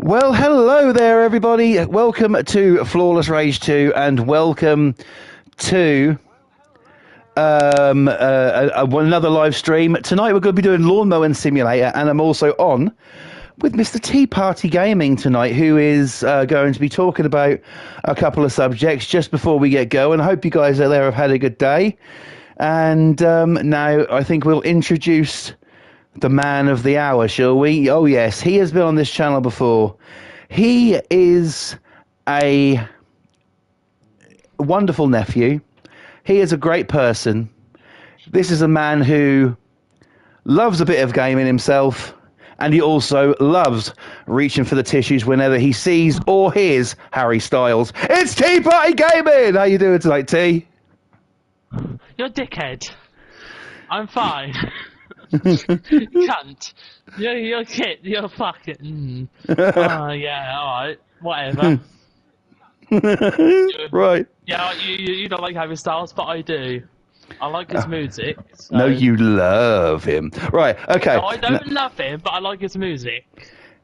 Well, hello there, everybody. Welcome to Flawless Rage 2, and welcome to another live stream. Tonight we're going to be doing Lawn Mowing Simulator, and I'm also on with Mr. Tea Party Gaming tonight, who is going to be talking about a couple of subjects just before we get going. I hope you guys out there have had a good day. And now I think we'll introduce the man of the hour, shall we? Oh, yes, he has been on this channel before. He is a wonderful nephew. He is a great person. This is a man who loves a bit of gaming himself, and he also loves reaching for the tissues whenever he sees or hears Harry Styles. It's Tea Party Gaming! How you doing tonight, T? You're a dickhead. I'm fine. Cunt. You're a kid. You're fucking. Oh, yeah, alright. Whatever. Right. Yeah, you don't like Harry Styles, but I do. I like his music. So. No, you love him. Right, okay. No, I don't love him, but I like his music.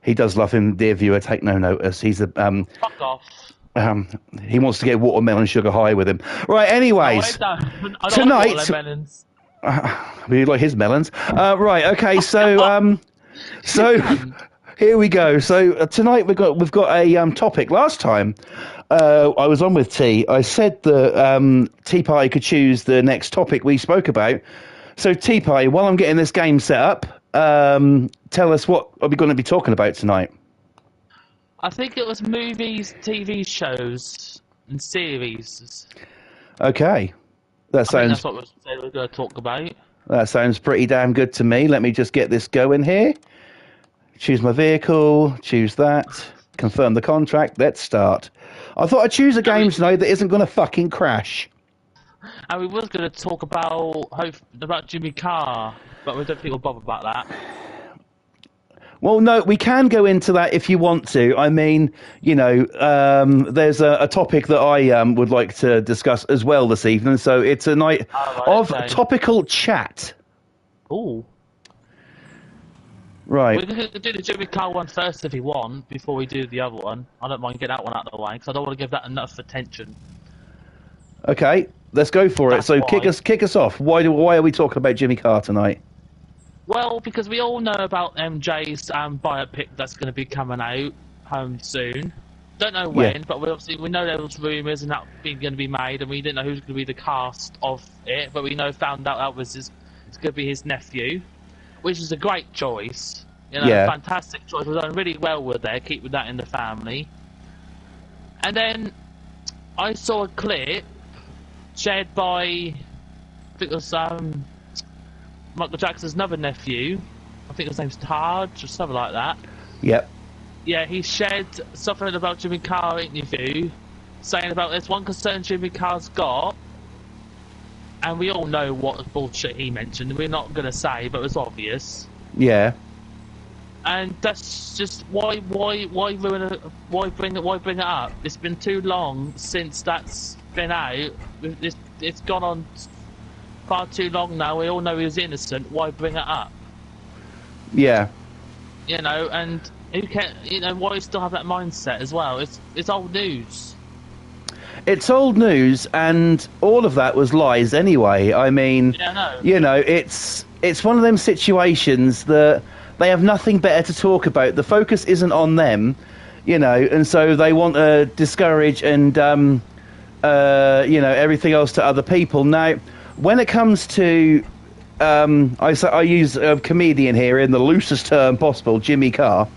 He does love him, dear viewer. Take no notice. He's a Fuck off. he wants to get watermelon sugar high with him. Right, anyways. No, I don't tonight. Like watermelons. We like his melons. Right, okay, so here we go. So tonight we've got a topic. Last time I was on with T, I said that Tea Party could choose the next topic we spoke about. So Tea Party, while I'm getting this game set up, tell us what are we going to be talking about tonight. I think it was movies, TV shows, and series. Okay. That sounds. That's what we're going to talk about. That sounds pretty damn good to me. Let me just get this going here. Choose my vehicle. Choose that. Confirm the contract. Let's start. I thought I'd choose a game tonight that isn't going to fucking crash. And we was going to talk about Jimmy Carr, but we don't think we'll bother about that. Well, no, we can go into that if you want to. I mean, you know, there's a topic that I would like to discuss as well this evening. So it's a night of topical chat. Ooh. Right. We can do the Jimmy Carr one first if you want, before we do the other one. I don't mind getting that one out of the way, because I don't want to give that enough attention. Okay, let's go for it. So kick us off. Why are we talking about Jimmy Carr tonight? Well, because we all know about MJ's biopic that's going to be coming out soon. Don't know when, but we know there was rumours and that being going to be made, and we didn't know who's going to be the cast of it, but we found out that was it's going to be his nephew, which is a great choice. You know, fantastic choice. We've done really well with that, keeping that in the family. And then I saw a clip shared by, I think it was Michael Jackson's another nephew. I think his name's Taj or something like that. Yep. Yeah, he shared something about Jimmy Carr interview, saying about there's one concern Jimmy Carr's got, and we all know what bullshit he mentioned. We're not going to say, but it's obvious. Yeah. And that's just why ruin it? Why bring it up? It's been too long since that's been out. It's gone on far too long now. We all know he was innocent. Why bring it up? Yeah. You know, and who can? You know, why still have that mindset as well? It's old news. It's old news, and all of that was lies anyway. I mean, you know, it's one of them situations that they have nothing better to talk about. The focus isn't on them, you know, and so they want to discourage and you know, everything else to other people. Now, when it comes to I use a comedian here in the loosest term possible, Jimmy Carr.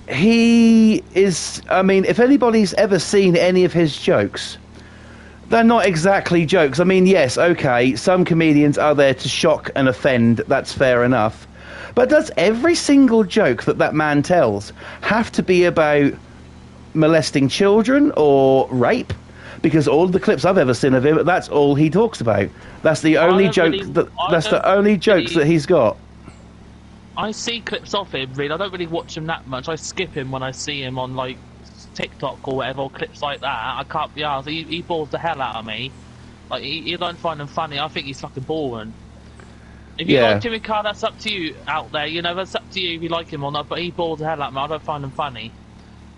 He is, I mean, if anybody's ever seen any of his jokes, they're not exactly jokes. I mean, yes, okay, some comedians are there to shock and offend, that's fair enough. But does every single joke that man tells have to be about molesting children or rape? Because all the clips I've ever seen of him, that's all he talks about. That's the only joke that's the only jokes that he's got. I see clips of him, really. I don't really watch him that much. I skip him when I see him on, like, TikTok or whatever, or clips like that. I can't be honest. He bores the hell out of me. Like, you don't find him funny. I think he's fucking boring. If you Yeah. like Jimmy Carr, that's up to you out there. You know, that's up to you if you like him or not. But he balls the hell out of me. I don't find him funny.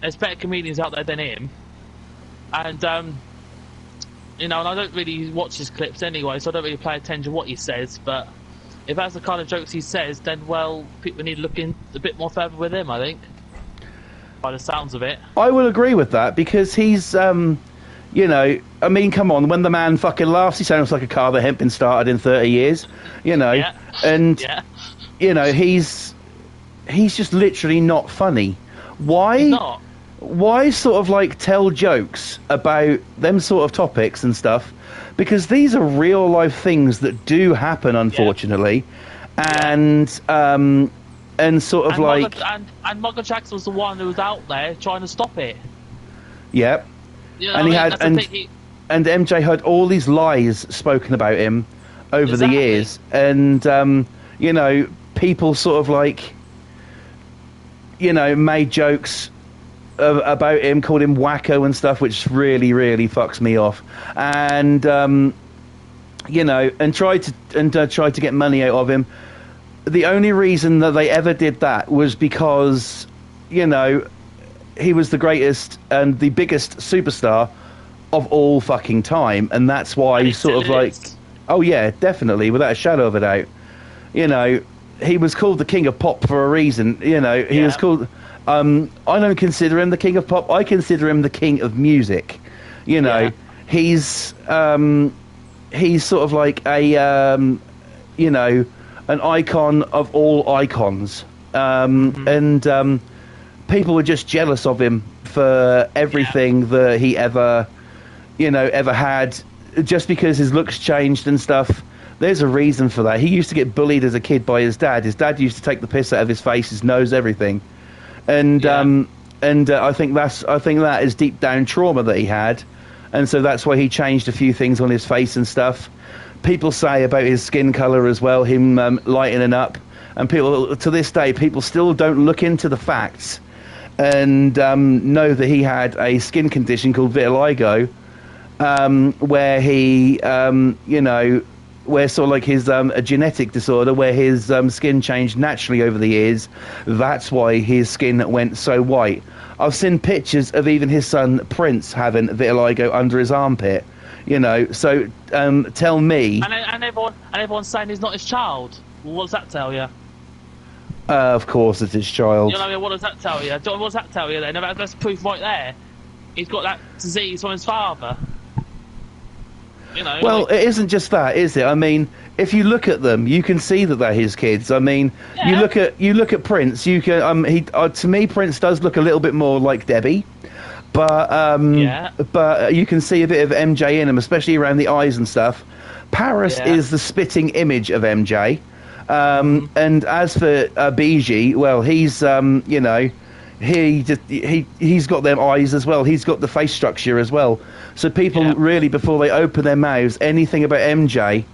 There's better comedians out there than him. And you know, and I don't really watch his clips anyway, so I don't really pay attention to what he says. But if that's the kind of jokes he says, then well, people need to look in a bit more further with him. I think, by the sounds of it. I will agree with that because he's, you know, I mean, come on, when the man fucking laughs, he sounds like a car that hasn't been started in 30 years, you know, Yeah. and, Yeah. you know, he's just literally not funny. Why? He's not. Why sort of like tell jokes about them sort of topics and stuff? Because these are real life things that do happen, unfortunately, and sort of And like, Michael Jackson was the one who was out there trying to stop it. yeah. You know And he what I mean? had, That's the thing, and MJ had all these lies spoken about him over the Exactly. years, and you know, people sort of like, you know, made jokes about him, called him wacko and stuff, which really, really fucks me off, and you know, and tried to get money out of him. The only reason that they ever did that was because, you know, he was the greatest and the biggest superstar of all fucking time, and that's why And he he's sort of still like, is. oh yeah, definitely, without a shadow of a doubt. You know, he was called the king of pop for a reason. You know, he was Yeah. called. I don't consider him the king of pop. I consider him the king of music. You know, Yeah. he's sort of like a you know, an icon of all icons, and people were just jealous of him for everything that he ever, you know, ever had, just because his looks changed and stuff. There's a reason for that. He used to get bullied as a kid by his dad. His dad used to take the piss out of his face, his nose, everything. And Yeah. I think that is deep down trauma that he had, and so that's why he changed a few things on his face and stuff. People say about his skin color as well, him lightening up, and people to this day, people still don't look into the facts and know that he had a skin condition called vitiligo, where he, you know, where sort of like his a genetic disorder where his skin changed naturally over the years. That's why his skin went so white. I've seen pictures of even his son Prince having vitiligo under his armpit. You know, so tell me. And everyone's saying he's not his child. Well, what does that tell you? Of course, it's his child. You know what I mean? What does that tell you? What does that tell you then? That's proof right there. He's got that disease from his father. You know. Well, like, it isn't just that, is it? I mean, if you look at them, you can see that they're his kids. I mean, Yeah. you look at Prince. You can to me, Prince does look a little bit more like Debbie, but Yeah. but you can see a bit of MJ in him, especially around the eyes and stuff. Paris Yeah. is the spitting image of MJ, and as for BG, well, he's you know. He's got them eyes as well. He's got the face structure as well. So people Yeah. really, before they open their mouths, anything about MJ,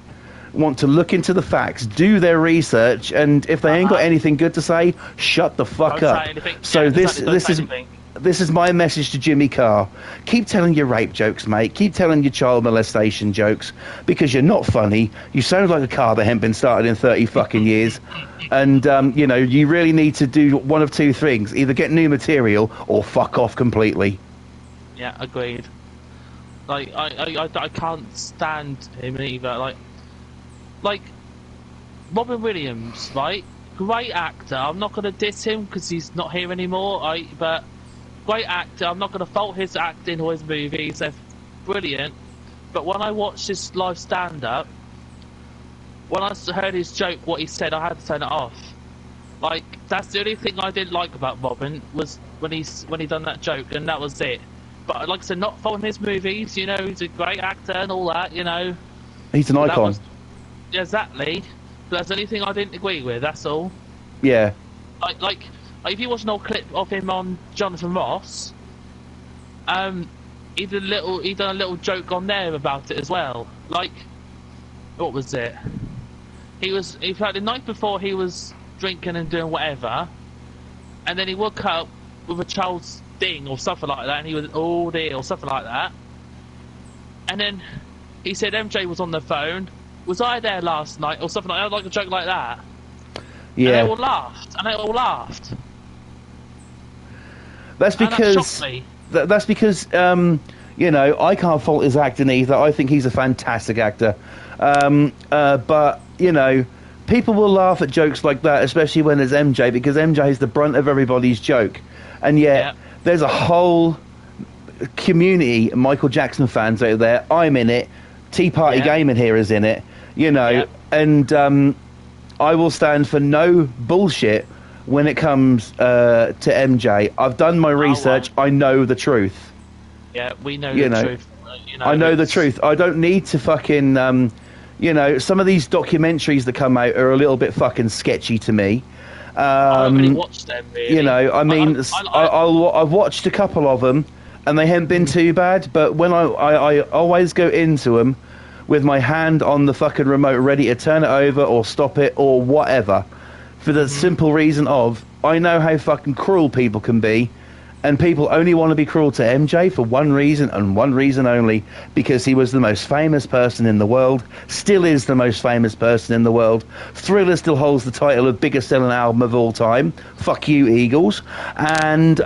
want to look into the facts, do their research, and if they ain't got anything good to say, shut the fuck Don't up. say anything. So Yeah, this exactly, don't this say is anything. this is my message to Jimmy Carr. Keep telling your rape jokes, mate. Keep telling your child molestation jokes, because you're not funny. You sound like a car that hasn't been started in 30 fucking years. And, you know, you really need to do one of two things. Either get new material or fuck off completely. Yeah, agreed. Like I can't stand him either. Like Robin Williams, right? Great actor. I'm not gonna diss him because he's not here anymore. Right? But great actor. I'm not gonna fault his acting or his movies. They're brilliant. But when I watched his live stand-up, when I heard his joke, what he said, I had to turn it off. Like, that's the only thing I didn't like about Robin, was when he done that joke, and that was it. But like I said, not following his movies, you know, he's a great actor and all that, you know. He's an That icon. was- exactly. But that's the only thing I didn't agree with, that's all. Yeah. Like if you watch an old clip of him on Jonathan Ross, he done a little joke on there about it as well. Like, what was it? In fact, the night before he was drinking and doing whatever, and then he woke up with a child's thing or something like that, and he was all there or something like that. And then he said MJ was on the phone, Was I there last night or something like a joke like that? And they Yeah, all laughed. And they all laughed. that's And that shocked because me. that's because you know, I can't fault his acting either. I think he's a fantastic actor. But you know, people will laugh at jokes like that, especially when it's MJ, because MJ is the brunt of everybody's joke, and yet there's a whole community of Michael Jackson fans out there. I'm in it. Tea Party Gaming here is in it. You know, and I will stand for no bullshit when it comes to MJ. I've done my research. I know the truth. Yeah, we know You the know, truth. You know, I know the truth. I don't need to fucking, you know, some of these documentaries that come out are a little bit fucking sketchy to me. I don't really watch them, really. You know, I mean, I've watched a couple of them, and they haven't been too bad. But when I always go into them with my hand on the fucking remote, ready to turn it over or stop it or whatever, for the simple reason of I know how fucking cruel people can be. And people only want to be cruel to MJ for one reason and one reason only, because he was the most famous person in the world, still is the most famous person in the world. Thriller still holds the title of biggest selling album of all time. Fuck you, Eagles. And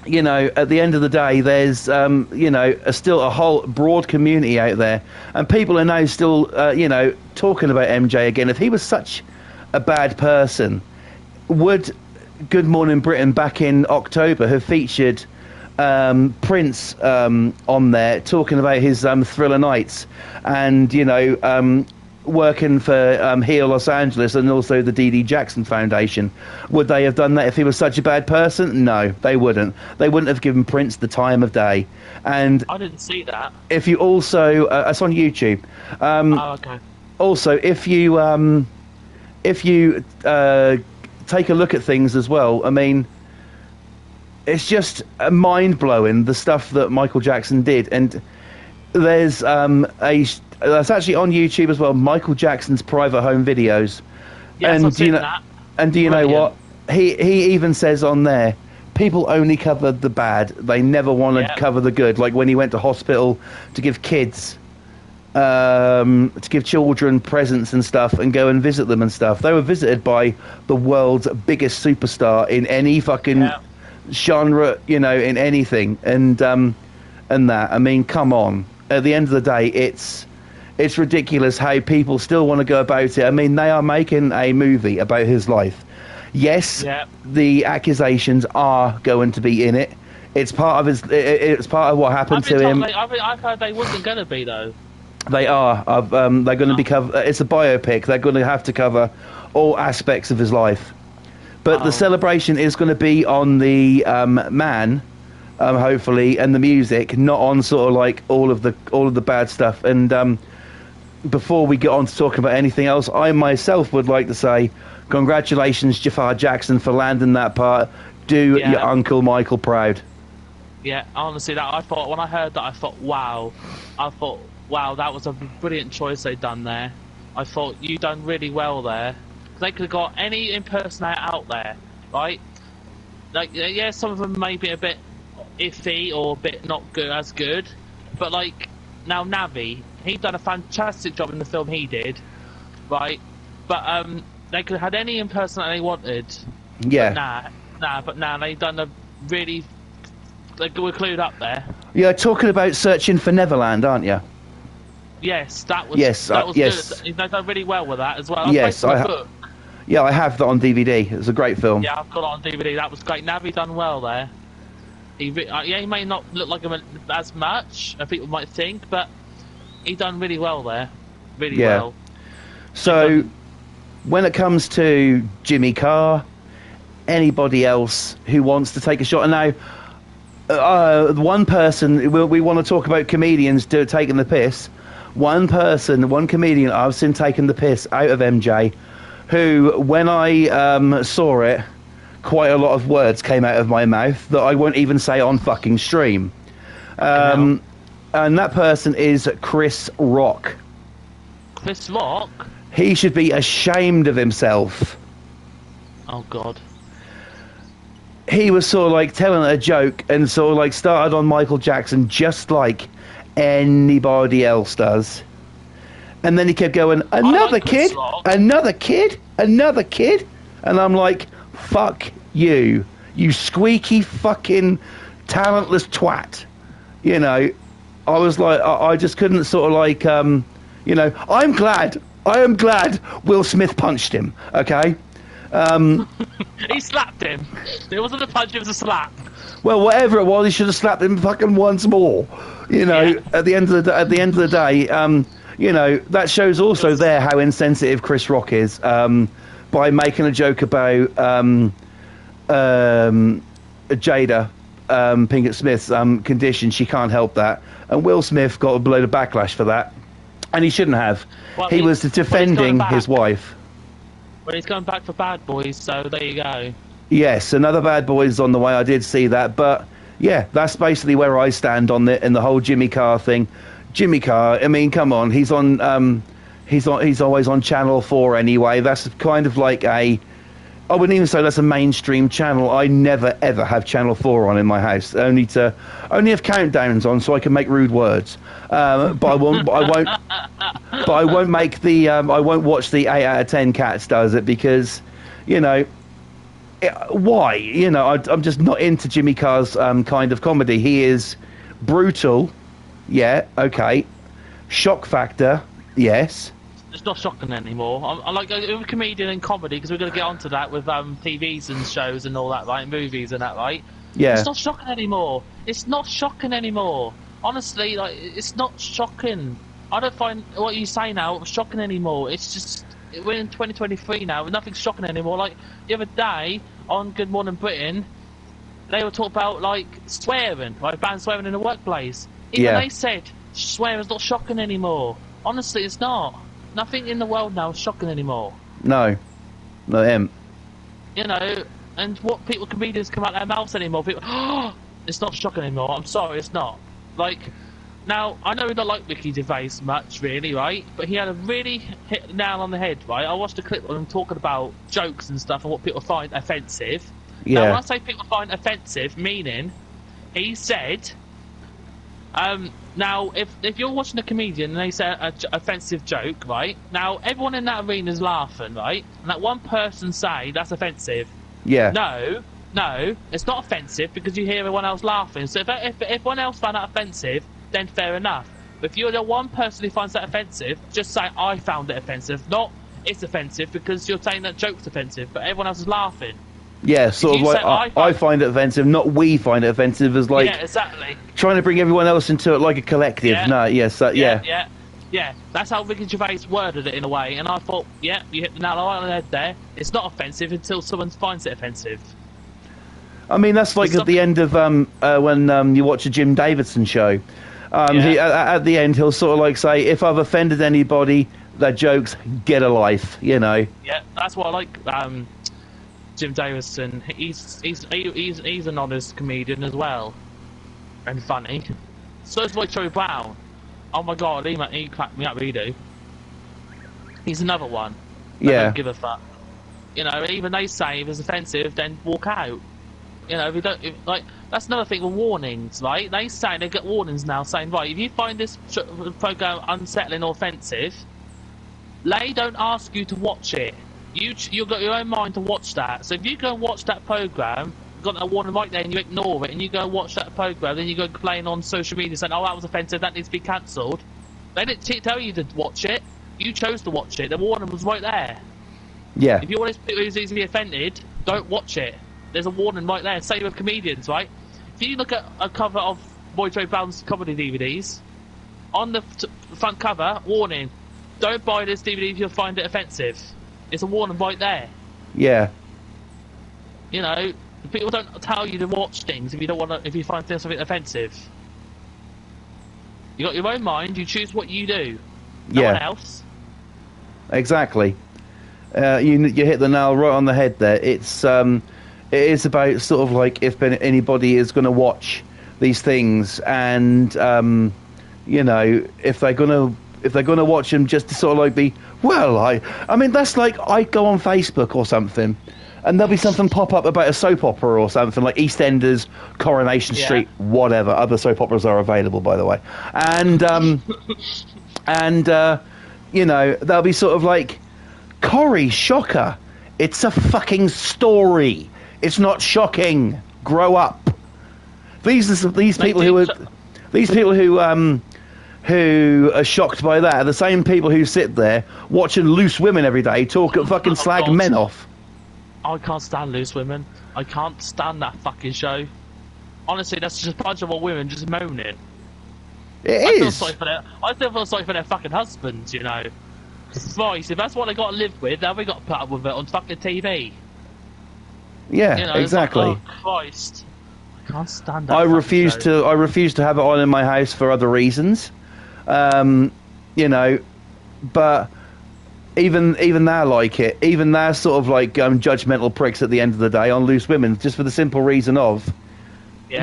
you know, at the end of the day, there's you know, still a whole broad community out there, and people are now still you know, talking about MJ again. If he was such a bad person, would Good Morning Britain back in October have featured Prince on there talking about his Thriller nights, and you know, working for Heal Los Angeles and also the D.D. Jackson Foundation? Would they have done that if he was such a bad person? No, they wouldn't. They wouldn't have given Prince the time of day. And I didn't see that. if you also, it's on YouTube. Oh, okay. Also, if you take a look at things as well, I mean, it's just mind-blowing, the stuff that Michael Jackson did. And there's that's actually on YouTube as well, Michael Jackson's private home videos. Yes, and I've seen that. And do you know what? He even says on there, people only cover the bad. They never want to cover the good. Like when he went to hospital to give kids, to give children presents and stuff and go and visit them and stuff. They were visited by the world's biggest superstar in any fucking genre, you know, in anything. And that, I mean, come on. At the end of the day, it's ridiculous how people still want to go about it. I mean, they are making a movie about his life. Yes, the accusations are going to be in it. It's part of his. It's part of what happened to him. I've heard they wasn't going to be, though. They are. They're going to be cover. It's a biopic. They're going to have to cover all aspects of his life. But the celebration is going to be on the man, hopefully, and the music, not on sort of like all of the bad stuff. And before we get on to talking about anything else, I myself would like to say congratulations, Jafar Jackson, for landing that part. Do your Uncle Michael proud. Yeah, honestly, that I thought when I heard that, I thought, wow. Wow, that was a brilliant choice they'd done there. I thought you done really well there. They could have got any impersonator out there, right? Like, yeah, some of them may be a bit iffy or a bit not good as good, but like now Navi, he done a fantastic job in the film he did, right? But they could have had any impersonator they wanted. Yeah. But they done a really. They were clued up there. Yeah, talking about Searching for Neverland, aren't you? Yes, that was. Yes, that was yes. good. They done really well with that as well. Yes, I have. Yeah, I have that on DVD. It's a great film. Yeah, I've got it on DVD. That was great. Navi done well there. He may not look like him as much as people might think, but he done really well there. Really well. So, when it comes to Jimmy Carr, anybody else who wants to take a shot, and now, one person, we want to talk about comedians taking the piss. One comedian I've seen taking the piss out of MJ, who, when I saw it, quite a lot of words came out of my mouth that I won't even say on fucking stream. And that person is Chris Rock. Chris Rock? He should be ashamed of himself. Oh, God. He was sort of like telling a joke and sort of like started on Michael Jackson just like anybody else does. And then he kept going, another kid, another kid, another kid. And I'm like, fuck you, you squeaky fucking talentless twat. You know, I was like, I just couldn't sort of like, you know, I am glad Will Smith punched him, okay? He slapped him. It wasn't a punch, it was a slap. Well, whatever it was, he should have slapped him fucking once more. You know, Yeah. at the end of the day, you know, that shows also there how insensitive Chris Rock is, by making a joke about Jada Pinkett Smith's condition. She can't help that, and Will Smith got a load of backlash for that, and he shouldn't have. Well, he was defending his wife. Well, he's going back for Bad Boys, so there you go. Yes, another Bad Boys on the way. I did see that, but yeah, that's basically where I stand on in the whole Jimmy Carr thing. Jimmy Carr, I mean, come on, he's always on Channel 4 anyway. That's kind of like I wouldn't even say that's a mainstream channel. I never ever have Channel 4 on in my house. Only have countdowns on so I can make rude words. But I won't make the I won't watch the 8 out of 10 Cats does it, because, you know, why? You know, I'm just not into Jimmy Carr's kind of comedy. He is brutal. Yeah, okay. Shock factor, yes. It's not shocking anymore. I like a comedian and comedy, because we're going to get onto that with TVs and shows and all that, right? Movies and that, right? Yeah. It's not shocking anymore. It's not shocking anymore. Honestly, like, it's not shocking. I don't find what you say now shocking anymore. It's just, we're in 2023 now, nothing's shocking anymore. Like, the other day on Good Morning Britain, they were talking about, like, swearing, like, ban swearing in the workplace. Even they said swearing's not shocking anymore. Honestly, it's not. Nothing in the world now is shocking anymore. No, him. You know, and what comedians come out their mouths anymore? People, oh, it's not shocking anymore. I'm sorry, it's not. Like, now, I know we don't like Ricky Gervais much, really, right? But he had a really hit the nail on the head, right? I watched a clip of him talking about jokes and stuff and what people find offensive. Yeah. Now, when I say people find offensive, meaning, he said, now, if you're watching a comedian and they say an offensive joke, right? Now, everyone in that arena is laughing, right? And that one person say that's offensive. Yeah. No, it's not offensive, because you hear everyone else laughing. So if everyone else found that offensive, then fair enough. But if you're the one person who finds that offensive, just say, I found it offensive. Not, it's offensive, because you're saying that joke's offensive, but everyone else is laughing. Yeah, sort of like, I find it offensive, not we find it offensive, as like... Yeah, exactly. Trying to bring everyone else into it like a collective. Yeah. No, yes, Yeah, that's how Ricky Gervais worded it in a way, and I thought, yeah, you hit the nail right on the head there. It's not offensive until someone finds it offensive. I mean, that's like at the end of when you watch a Jim Davidson show. He, at the end, he'll sort of like say, if I've offended anybody, their jokes, get a life, you know. Yeah, that's what I like. Jim Davidson, he's an honest comedian as well, and funny. So is like Troy Brown. Oh my god, he cracked me up, really. He's another one. They don't give a fuck. You know, even they say if it's offensive, then walk out. You know, like, that's another thing with warnings, right? They say they get warnings now saying, right, if you find this program unsettling or offensive, they don't ask you to watch it. You've got your own mind to watch that. So if you go and watch that program, you've got a warning right there, and you ignore it, and you go and watch that program, then you go complain on social media saying, oh, that was offensive, that needs to be cancelled. They didn't tell you to watch it. You chose to watch it. The warning was right there. Yeah. If you want people who's easily offended, don't watch it. There's a warning right there. Same with comedians, right? If you look at a cover of Boy Troy Brown's comedy DVDs, on the front cover, warning, don't buy this DVD if you'll find it offensive. It's a warning right there. Yeah. You know, people don't tell you to watch things if you don't want to, if you find something offensive. You got your own mind. You choose what you do. No one else. Exactly. You hit the nail right on the head there. It is about sort of like if anybody is going to watch these things, and you know, if they're going to watch them just to sort of like be, well, I mean, that's like I go on Facebook or something, and there'll be something pop up about a soap opera or something like EastEnders, Coronation Street, whatever. Other soap operas are available, by the way, and you know, they'll be sort of like, Corrie, shocker, it's a fucking story. It's not shocking. Grow up. These people who are shocked by that are the same people who sit there watching Loose Women every day talk and fucking slag men off. I can't stand Loose Women. I can't stand that fucking show. Honestly, that's just a bunch of old women just moaning. I still feel sorry for their fucking husbands, you know. Christ, if that's what they got to live with, then we got to put up with it on fucking TV. Yeah, you know, exactly. Like, oh Christ, I can't stand that. I refuse to have it on in my house for other reasons. You know, but even they're like it. Even they're sort of like judgmental pricks at the end of the day on Loose Women, just for the simple reason of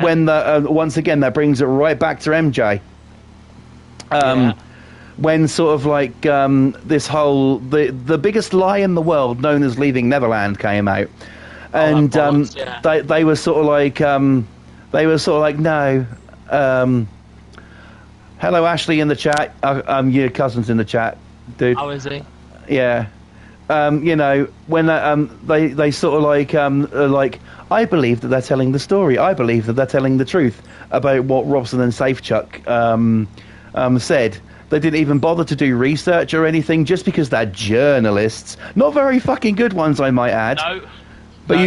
when once again that brings it right back to MJ. When sort of like this whole the biggest lie in the world, known as Leaving Neverland, came out, and they were sort of like no. Hello, Ashley in the chat. Your cousin's in the chat, dude. Oh, is he? Yeah. You know, when they sort of like, I believe that they're telling the story. I believe that they're telling the truth about what Robson and Safechuck said. They didn't even bother to do research or anything, just because they're journalists. Not very fucking good ones, I might add. No. But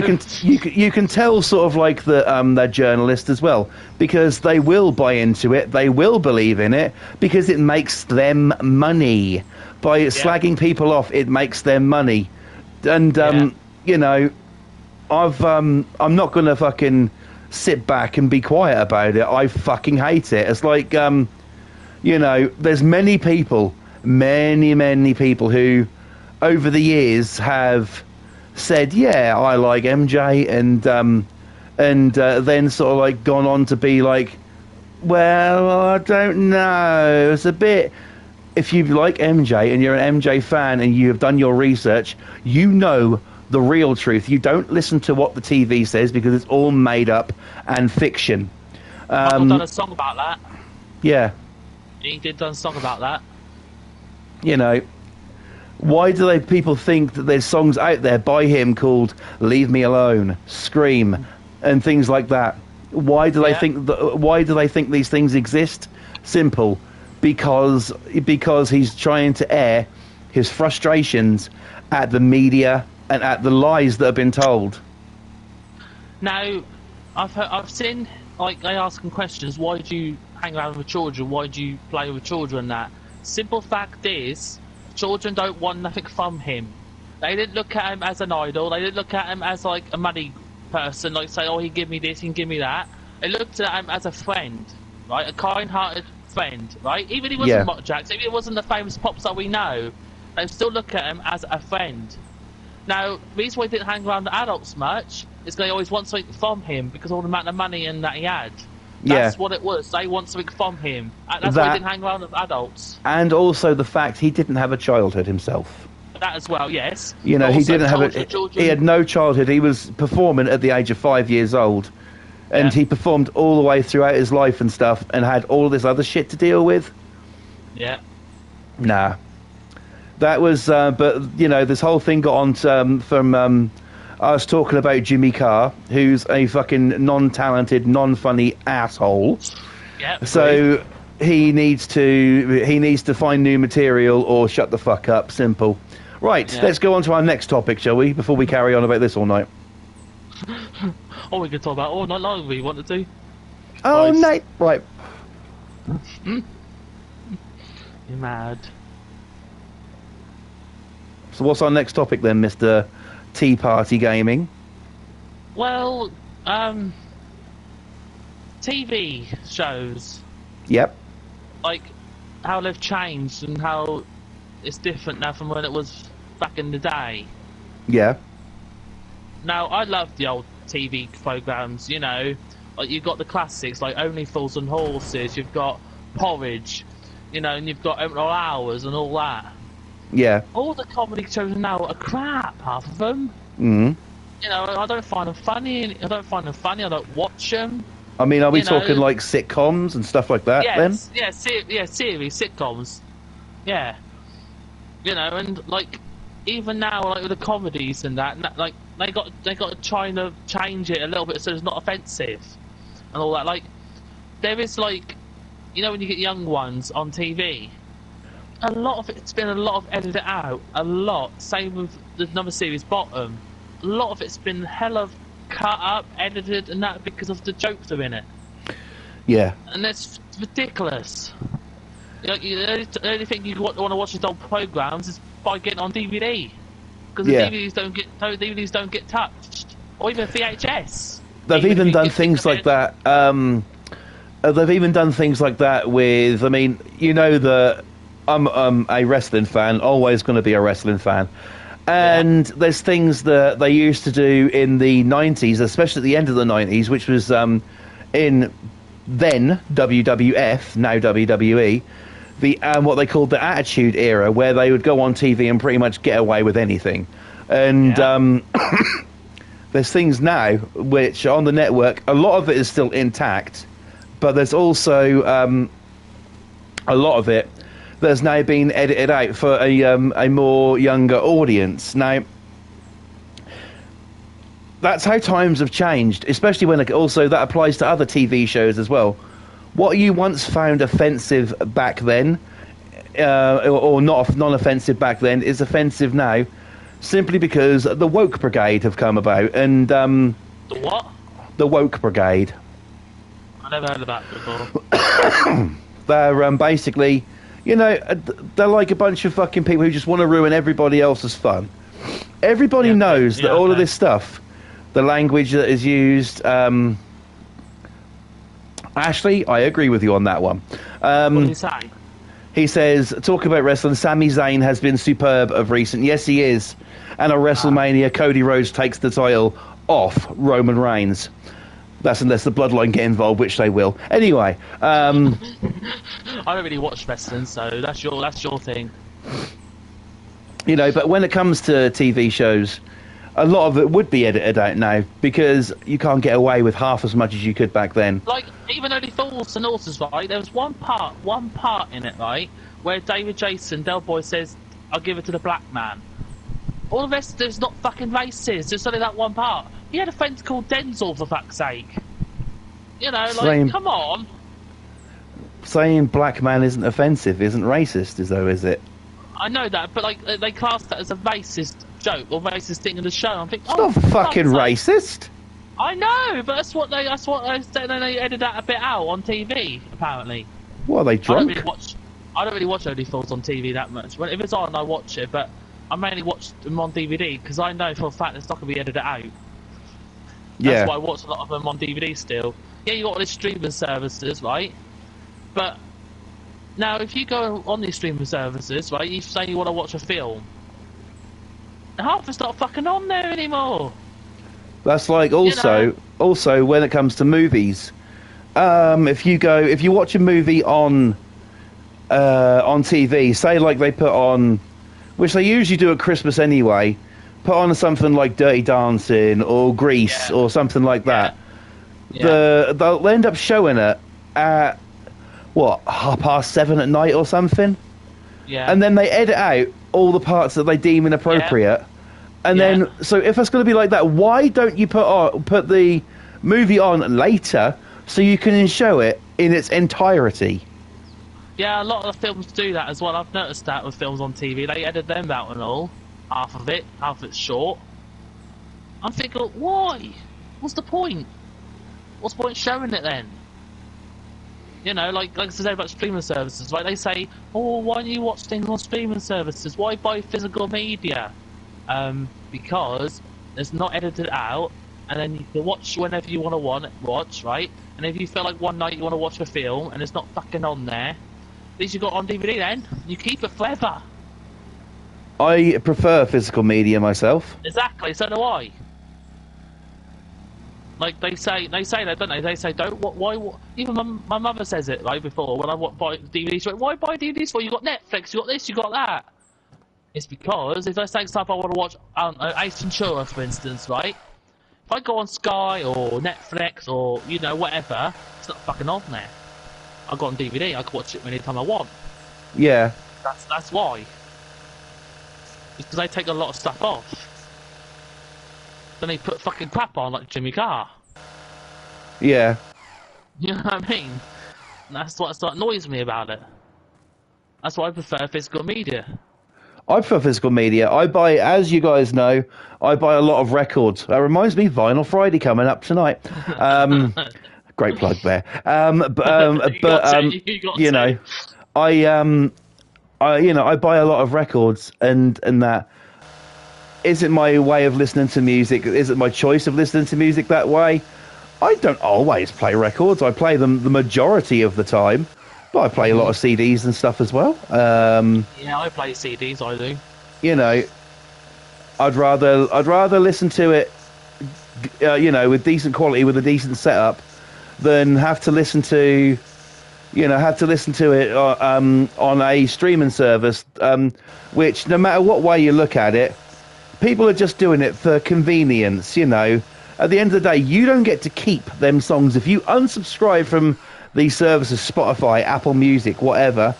you can tell sort of like that they're journalists as well, because they will buy into it, they will believe in it, because it makes them money. By slagging people off, it makes them money. And you know, I'm not gonna fucking sit back and be quiet about it. I fucking hate it. It's like you know, there's many people who over the years have said, yeah, I like MJ, and then sort of like gone on to be like, well, I don't know, it's a bit. If you like MJ and you're an MJ fan and you have done your research, you know the real truth. You don't listen to what the TV says, because it's all made up and fiction. I've done a song about that. Yeah. He did done a song about that. You know, why do people think that there's songs out there by him called "Leave Me Alone," "Scream," and things like that? Why do they think why do they think these things exist? Simple, because he's trying to air his frustrations at the media and at the lies that have been told. Now, I've seen, like, they ask him questions. Why do you hang around with children? Why do you play with children? That simple fact is, children don't want nothing from him. They didn't look at him as an idol. They didn't look at him as like a money person, like say, oh, he give me this, he can give me that. They looked at him as a friend, right? A kind-hearted friend, right? Even if he wasn't Mock Jacks, even if he wasn't the famous pop star we know, they still look at him as a friend. Now, the reason why he didn't hang around the adults much is they always want something from him, because of all the amount of money and that he had. That's what it was. They want something from him. That's why he didn't hang around with adults. And also the fact he didn't have a childhood himself. That as well, yes. You know, he didn't have he had no childhood. He was performing at the age of 5 years old. And he performed all the way throughout his life and stuff, and had all this other shit to deal with. Yeah. Nah. That was, but, you know, this whole thing got on from, I was talking about Jimmy Carr, who's a fucking non-talented, non-funny asshole. Yeah. So he needs to find new material or shut the fuck up. Simple. Right, let's go on to our next topic, shall we? Before we carry on about this all night. Or we could talk about all night long if we wanted to. Oh, night. Right. You're mad. So what's our next topic then, Mr. Tea Party Gaming? Well, TV shows. Yep. Like, how they've changed and how it's different now from when it was back in the day. Yeah. Now, I love the old TV programs, you know. Like, you've got the classics, like Only Fools and Horses, you've got Porridge, you know, and you've got Open All Hours and all that. Yeah. All the comedy shows now are crap, half of them. Mm. You know, I don't find them funny. I don't find them funny. I don't watch them. I mean, are we You talking know, like sitcoms and stuff like that then? yes, yeah, series, sitcoms, yeah. You know, and like even now, like with the comedies and that, like they got to try to change it a little bit so it's not offensive and all that. Like there is like, you know, when you get young ones on TV, a lot of it's been a lot of edited out, a lot. Same with the another series, Bottom. A lot of it's been hell of cut up, edited, and that because of the jokes that are in it, Yeah. and that's ridiculous. The only thing you want to watch these old programs is by getting on DVD, because the Yeah. DVDs don't get touched, or even VHS. They've Even if even you done get things like it- that. They've even done things like that with. I mean, you know that I'm a wrestling fan. Always going to be a wrestling fan. And there's things that they used to do in the 90s, especially at the end of the 90s, which was in then WWF, now WWE, the what they called the Attitude Era, where they would go on TV and pretty much get away with anything. And Yeah. there's things now which on the network, a lot of it is still intact, but there's also a lot of it that's now been edited out for a more younger audience. Now, that's how times have changed, especially when also that applies to other TV shows as well. What you once found offensive back then, or not non-offensive back then, is offensive now, simply because the woke brigade have come about, and The what? the woke brigade. I never heard of that before. They're basically, you know, they're like a bunch of fucking people who just want to ruin everybody else's fun. Everybody Yeah, knows that all of okay. this stuff, the language that is used. Ashley, I agree with you on that one. What did he say? He says, talk about wrestling. Sami Zayn has been superb of recent. Yes, he is. And at WrestleMania, Cody Rhodes takes the title off Roman Reigns. That's unless the Bloodline get involved, which they will. Anyway, I don't really watch wrestling, so that's your thing. you know, but when it comes to TV shows, a lot of it would be edited out now because you can't get away with half as much as you could back then. Like even Only Fools and Horses, right? There was one part in it, right, where David Jason Del Boy says, "I'll give it to the black man." All the rest of it's not fucking racist. It's only that one part. He had a friend called Denzel, for fuck's sake. You know, like, Same. come on. Saying black man isn't offensive isn't racist, is it? I know that, but like they class that as a racist joke or racist thing in the show. I'm thinking, It's oh, not for fucking fuck's sake. racist. I know, but that's what they said. Then they edited that a bit out on TV. Apparently, What, are they I don't drunk? really watch. I don't really watch Only Fools on TV that much. Well, if it's on, I watch it, but I mainly watch them on DVD because I know for a fact it's not going to be edited out. Yeah. That's why I watch a lot of them on DVD still. Yeah, you got all these streaming services, right? But now, if you go on these streaming services, right, you say you want to watch a film, half it's not fucking on there anymore. That's like know. also when it comes to movies. If you watch a movie on TV, say like they put on, which they usually do at Christmas anyway, put on something like Dirty Dancing or Grease Yeah. or something like that. Yeah. They'll end up showing it at what 7:30 at night or something, Yeah. and then they edit out all the parts that they deem inappropriate. And Yeah. then, so if it's going to be like that, why don't you put the movie on later so you can show it in its entirety? Yeah, a lot of the films do that as well. I've noticed that with films on TV. They edit them out and all. Half of it's short. I'm thinking, why? What's the point? What's the point showing it then? You know, like I say about streaming services, right? They say, oh, why don't you watch things on streaming services? Why buy physical media? Because it's not edited out, and then you can watch whenever you want to watch, right? And if you feel like one night you want to watch a film and it's not fucking on there, at least you got it on DVD then. You keep it forever. I prefer physical media myself. Exactly, so do I. Like they say that, don't they? They say don't. Why? Even my mother says it right before when I buy DVDs. She went, why buy DVDs for? You got Netflix, you got this, you got that. It's because if I say, example, I want to watch Ace Ventura, for instance, right? If I go on Sky or Netflix or whatever, it's not fucking on there. I got on DVD. I can watch it anytime I want. Yeah. That's why. It's because they take a lot of stuff off. Then they put fucking crap on like Jimmy Carr. Yeah. You know what I mean? And that's what annoys me about it. That's why I prefer physical media. I prefer physical media. I buy, as you guys know, I buy a lot of records. That reminds me, Vinyl Friday coming up tonight. Great plug there. You know, I buy a lot of records, and that. Is it my way of listening to music? Is it my choice of listening to music that way? I don't always play records. I play them the majority of the time, but I play a lot of CDs and stuff as well. Yeah, I play CDs. I do. You know, I'd rather listen to it, with decent quality, with a decent setup, than have to listen to it on a streaming service, which no matter what way you look at it, people are just doing it for convenience. At the end of the day, you don't get to keep them songs. If you unsubscribe from these services, Spotify, Apple Music, whatever,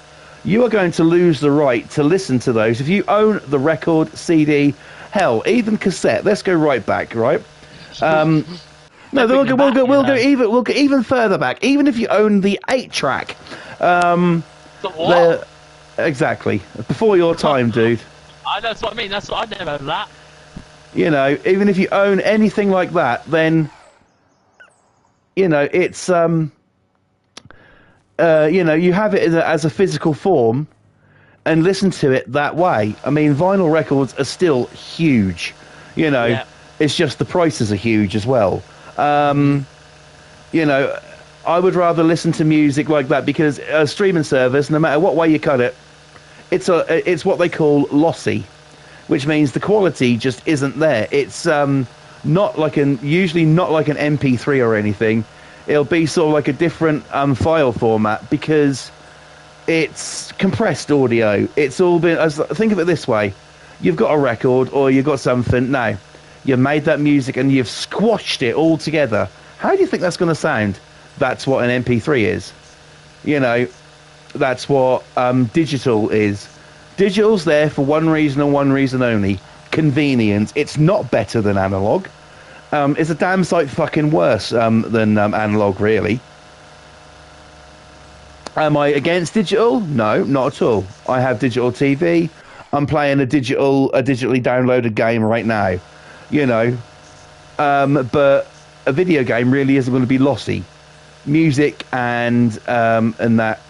you are going to lose the right to listen to those. If you own the record, CD, hell, even cassette, let's go right back, right? No, we'll go even further back. Even if you own the 8-track. The what? Exactly. Before your time, dude. That's what I mean. That's what I never heard that. Even if you own anything like that, then it's you have it as a physical form and listen to it that way. I mean, vinyl records are still huge. Yeah. It's just the prices are huge as well. I would rather listen to music like that, because a streaming service, no matter what way you cut it, it's what they call lossy, which means the quality just isn't there. It's usually not like an MP3 or anything. It'll be sort of like a different file format, because it's compressed audio. It's all been. Think of it this way: you've got a record or you've got something. Now, you've made that music and you've squashed it all together. How do you think that's going to sound? That's what an MP3 is. That's what digital is. Digital's there for one reason and one reason only: convenience. It's not better than analog. It's a damn sight fucking worse than analog, really. Am I against digital? No, not at all. I have digital TV. I'm playing a digitally downloaded game right now. But a video game really isn't going to be lossy. Music and that.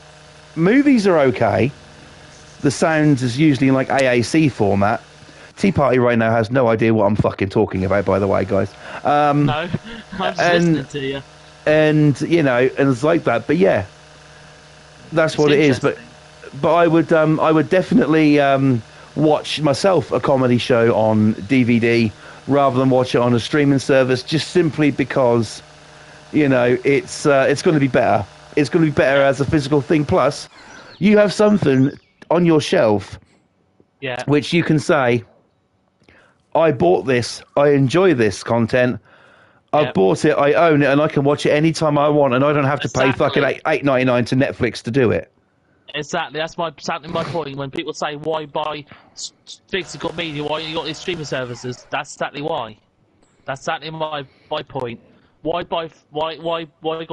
Movies are okay. The sound is usually in like AAC format. Tea Party right now has no idea what I'm fucking talking about, by the way, guys. No, I'm just listening to you. And and it's like that. But yeah, that's what it is. But I would definitely watch myself a comedy show on DVD rather than watch it on a streaming service, just simply because it's going to be better. It's going to be better as a physical thing. Plus, you have something on your shelf, which you can say, I bought this, I enjoy this content, I bought it, I own it, and I can watch it anytime I want, and I don't have to pay fucking $8.99 to Netflix to do it. Exactly, that's exactly my point. When people say, why buy physical media, why you got these streaming services, that's exactly why. That's exactly my point. Why go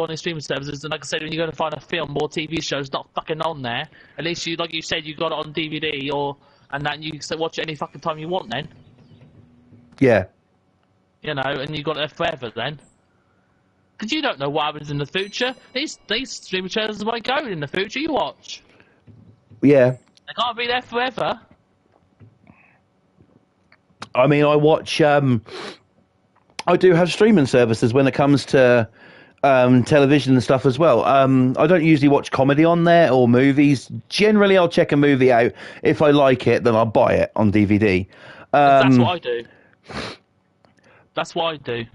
on these streaming services? And like I said, when you're going to find a film or TV show that's not fucking on there, at least you, like you said, you got it on DVD and that you can watch it any fucking time you want then. Yeah. And you got it forever then. Because you don't know what happens in the future. These streaming channels might go in the future, you watch. Yeah. They can't be there forever. I mean, I watch... I do have streaming services when it comes to television and stuff as well. I don't usually watch comedy on there or movies. Generally, I'll check a movie out. If I like it, then I'll buy it on DVD. That's what I do. That's what I do.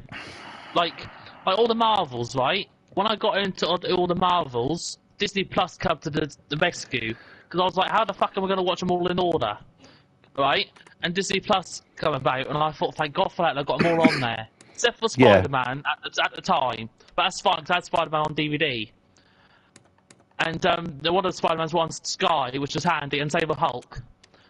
Like all the Marvels, right? When I got into all the Marvels, Disney Plus came to the rescue. Because I was like, how the fuck am I going to watch them all in order? Right? And Disney Plus come about, and I thought, thank God for that, they've got them all on there. except for Yeah. Spider-Man at the time. But that's fine, because I had Spider-Man on DVD. And one of the Spider-Man's one's Sky, which was handy, and same with Hulk.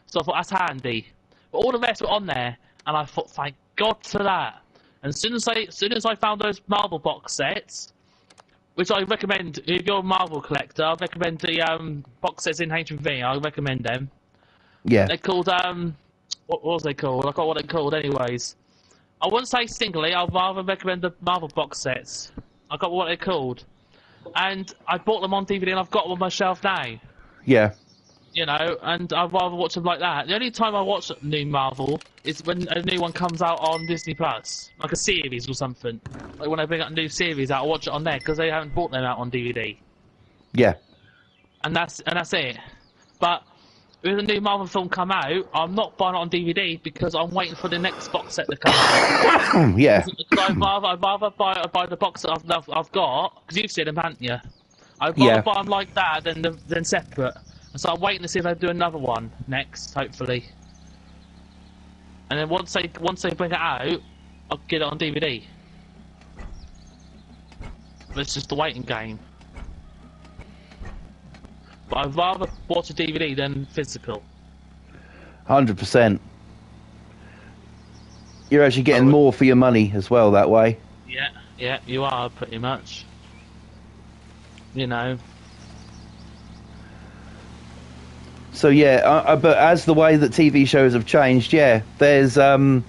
So I thought, that's handy. But all the rest were on there, and I thought, thank God for that. And as soon as I found those Marvel box sets, which I recommend, if you're a Marvel collector, I recommend the box sets in HMV. I recommend them. Yeah. They're called what was they called? I forgot what they're called. Anyways, I wouldn't say singly. I'd rather recommend the Marvel box sets. I got what they're called, and I bought them on DVD, and I've got them on my shelf now. Yeah. You know, and I'd rather watch them like that. The only time I watch new Marvel is when a new one comes out on Disney Plus, like a series or something. Like when they bring out a new series out, I watch it on there because they haven't brought them out on DVD. Yeah. And that's it. But if a new Marvel film come out, I'm not buying it on DVD because I'm waiting for the next box set to come out. Yeah. I'd rather buy the box that I've got, because you've seen them, haven't you? I'd rather Yeah. buy them like that than separate. And so I'm waiting to see if they do another one next, hopefully. And then once they bring it out, I'll get it on DVD. But it's just a waiting game. But I'd rather watch a DVD than physical. 100%. You're actually getting more for your money as well that way. Yeah, you are pretty much. You know. So yeah, but as the way that TV shows have changed, yeah, there's there's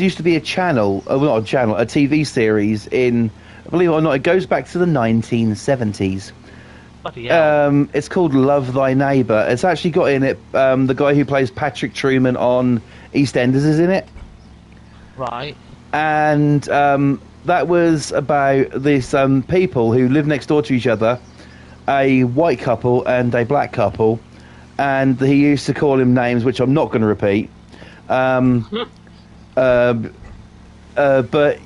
used to be a channel, well, not a channel, a TV series in, believe it or not, it goes back to the 1970s. Bloody hell. It's called Love Thy Neighbour. It's actually got in it the guy who plays Patrick Truman on EastEnders is in it. Right. And that was about this people who live next door to each other, a white couple and a black couple, and he used to call him names which I'm not going to repeat. But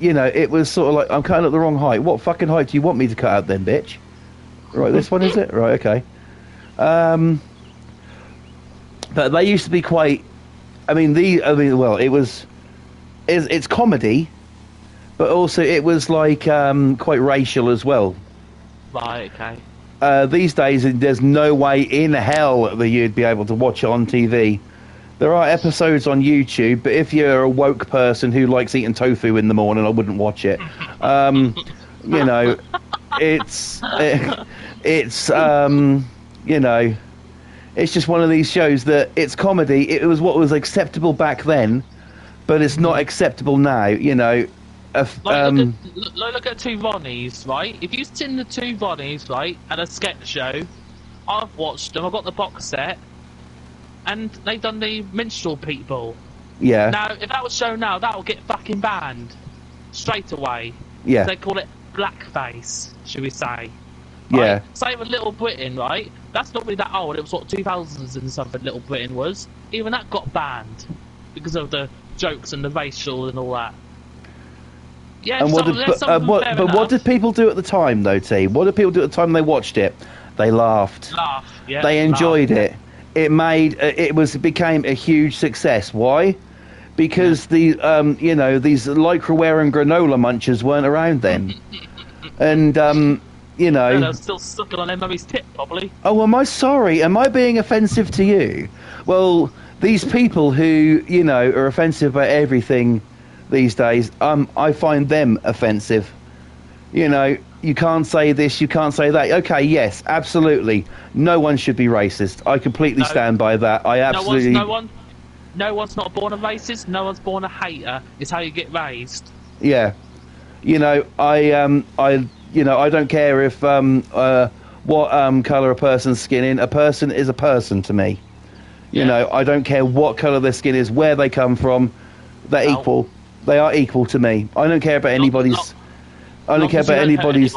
you know, it was sort of like, I'm cutting at the wrong height. What fucking height do you want me to cut out then, bitch? Right, this one is it? Right, okay. But they used to be quite. It's comedy, but also it was like quite racial as well. Right, okay. These days, there's no way in hell that you'd be able to watch it on TV. There are episodes on YouTube, but if you're a woke person who likes eating tofu in the morning, I wouldn't watch it. You know, it's you know, it's just one of these shows that it's comedy. It was what was acceptable back then, but it's not acceptable now. You know. Look at two Ronnies, right? If you've seen the two Ronnies, right, at a sketch show, I've watched them, I've got the box set, and they've done the minstrel people. Yeah. Now, if that was shown now, that will get fucking banned. Straight away. Yeah. They call it blackface, should we say. Right? Yeah. Same with Little Britain, right? That's not really that old, it was what, 2000s and something Little Britain was. Even that got banned, because of the jokes and the racial and all that. Yeah, and what did people do at the time, though, T? What did people do at the time they watched it? They laughed. Yeah, they enjoyed it. It became a huge success. Why? Because these lycra wearing granola munchers weren't around then, and you know. They're still sucking on their mummy's tit, probably. Oh, am I sorry? Am I being offensive to you? Well, these people who are offensive about everything these days, I find them offensive. You know, you can't say this, you can't say that. Okay, yes, absolutely. No one should be racist. I completely stand by that. I absolutely. No one's not born a racist. No one's born a hater. It's how you get raised. Yeah, you know, I don't care if what colour a person's skin in. A person is a person to me. You know, I don't care what colour their skin is, where they come from. They're equal. They are equal to me. I don't care about anybody's. I don't care about anybody's.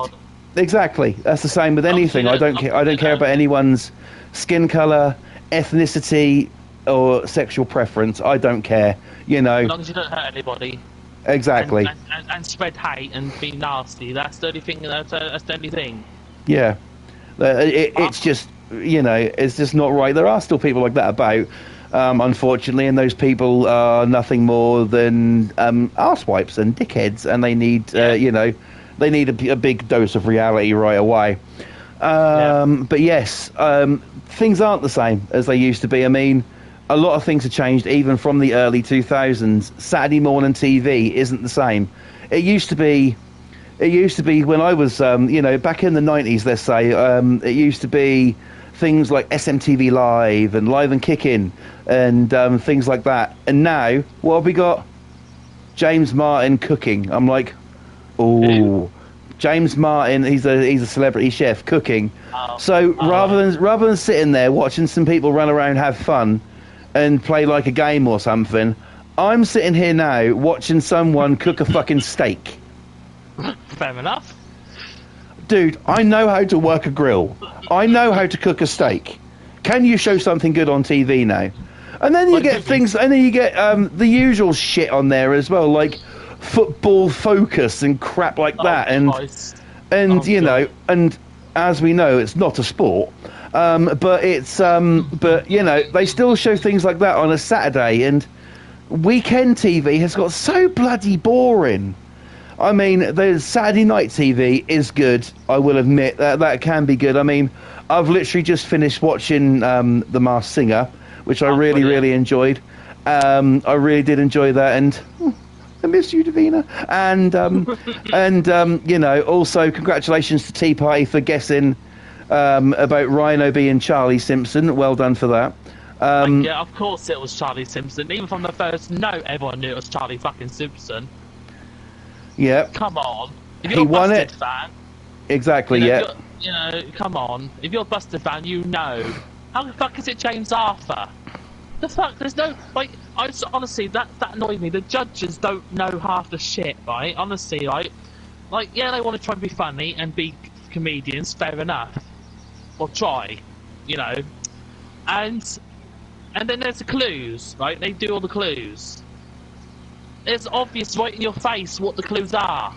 Exactly. That's the same with anything. I don't care. I don't care about anyone's skin color, ethnicity, or sexual preference. I don't care. You know. As long as you don't hurt anybody. Exactly. And spread hate and be nasty. That's the only thing. That's the only thing. Yeah. It's just it's just not right. There are still people like that about. unfortunately, and those people are nothing more than arsewipes and dickheads, and they need, they need a big dose of reality right away. But yes, things aren't the same as they used to be. I mean, a lot of things have changed, even from the early 2000s. Saturday morning TV isn't the same. It used to be when I was, back in the 90s, let's say, it used to be things like SMTV Live and Live and Kickin' and things like that. And now, what have we got? James Martin cooking. I'm like, oh, James Martin. He's a celebrity chef cooking. Rather than sitting there watching some people run around, have fun, and play like a game or something, I'm sitting here now watching someone cook a fucking steak. Fair enough. Dude, I know how to work a grill. I know how to cook a steak. Can you show something good on TV now? And then you get things, and then you get the usual shit on there as well, like Football Focus and crap like that. And as we know, it's not a sport. But they still show things like that on a Saturday, and weekend TV has got so bloody boring. I mean, the Saturday night TV is good. I will admit that can be good. I mean, I've literally just finished watching The Masked Singer, which I really enjoyed. I really did enjoy that, and I miss you, Davina. And also congratulations to Tea Party for guessing about Rhino being Charlie Simpson. Well done for that. Yeah, of course it was Charlie Simpson. Even from the first note, everyone knew it was Charlie fucking Simpson. Yeah. Come on. If you're a Busted fan... Exactly, come on. If you're a Busted fan, you know. How the fuck is it James Arthur? The fuck? There's no... honestly, that annoyed me. The judges don't know half the shit, right? Honestly, they want to try and be funny and be comedians, fair enough. Or try, And then there's the clues, right? They do all the clues. It's obvious right in your face what the clues are.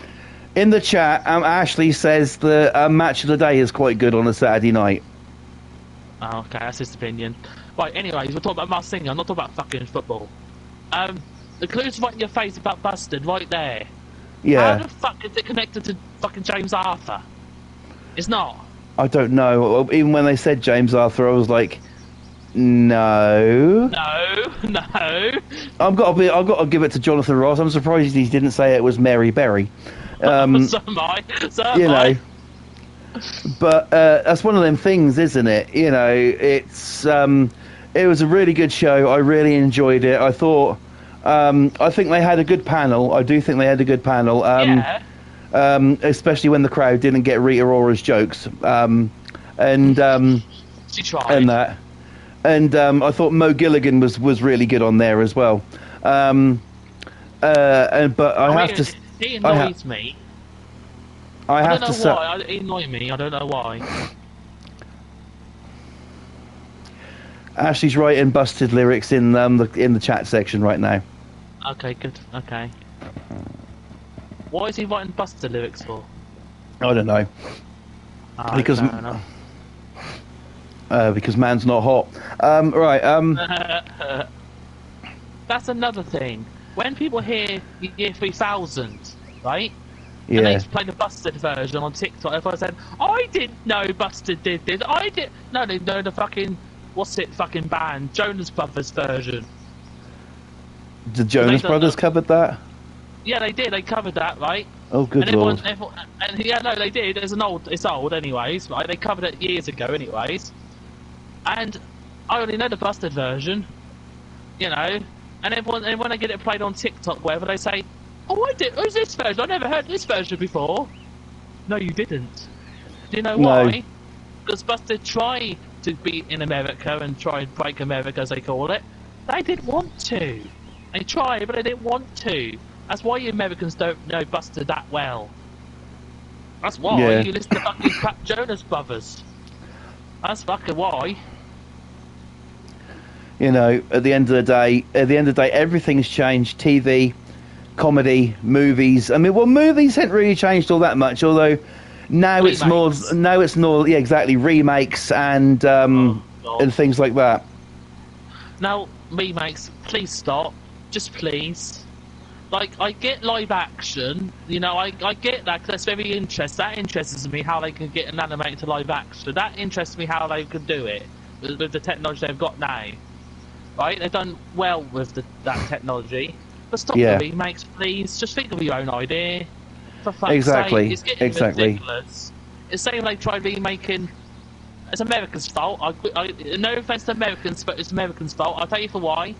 In the chat, Ashley says the match of the day is quite good on a Saturday night. Oh, okay, that's his opinion. Right, anyways, we're talking about Masked Singer, I'm not talking about fucking football. The clues right in your face about Busted, right there. Yeah. How the fuck is it connected to fucking James Arthur? It's not. I don't know. Even when they said James Arthur, I was like, no. I've got to give it to Jonathan Ross. I'm surprised he didn't say it was Mary Berry. So am I. But that's one of them things, isn't it? It's it was a really good show. I really enjoyed it. I thought I think they had a good panel. I do think they had a good panel. Especially when the crowd didn't get Rita Ora's jokes. She tried. And that. And I thought Mo Gilligan was really good on there as well. But he annoys me. I don't know why. He annoys me. I don't know why. Ashley's writing Busted lyrics in the chat section right now. Okay, good. Okay. What is he writing Busted lyrics for? I don't know. Because man's not hot. Right. That's another thing. When people hear Year 3000, right? Yeah. And they play the Busted version on TikTok. Everyone said, "I didn't know Busted did this. I did." No, they know the fucking fucking band Jonas Brothers version. The Jonas Brothers covered that. Yeah, they did. They covered that, right? Oh, good lord. They did. It's old, anyways, right? They covered it years ago, anyways. And I only know the Busted version, And when I get it played on TikTok, wherever they say, "Oh, I did. Who's this version? I never heard this version before." No, you didn't. Do you know why? Because Busted tried to be in America and try and break America, as they call it. They didn't want to. They tried, but they didn't want to. That's why you Americans don't know Busted that well. That's why you listen to fucking crap Jonas Brothers. That's fucking why. At the end of the day, everything's changed. TV, comedy, movies. I mean, movies haven't really changed all that much. Although now remakes. it's more, remakes and things like that. Now, remakes, please stop. Just please. Like, I get live action, you know, I get that, 'cause that's very interesting. That interests me, how they can get an animated to live action. That interests me, how they could do it with the technology they've got now. Right? They've done well with that technology. But stop the remakes, please. Just think of your own idea. For fuck's sake, it's getting ridiculous. It's saying they tried remaking. It's Americans' fault. No offense to Americans, but it's Americans' fault. I'll tell you for why.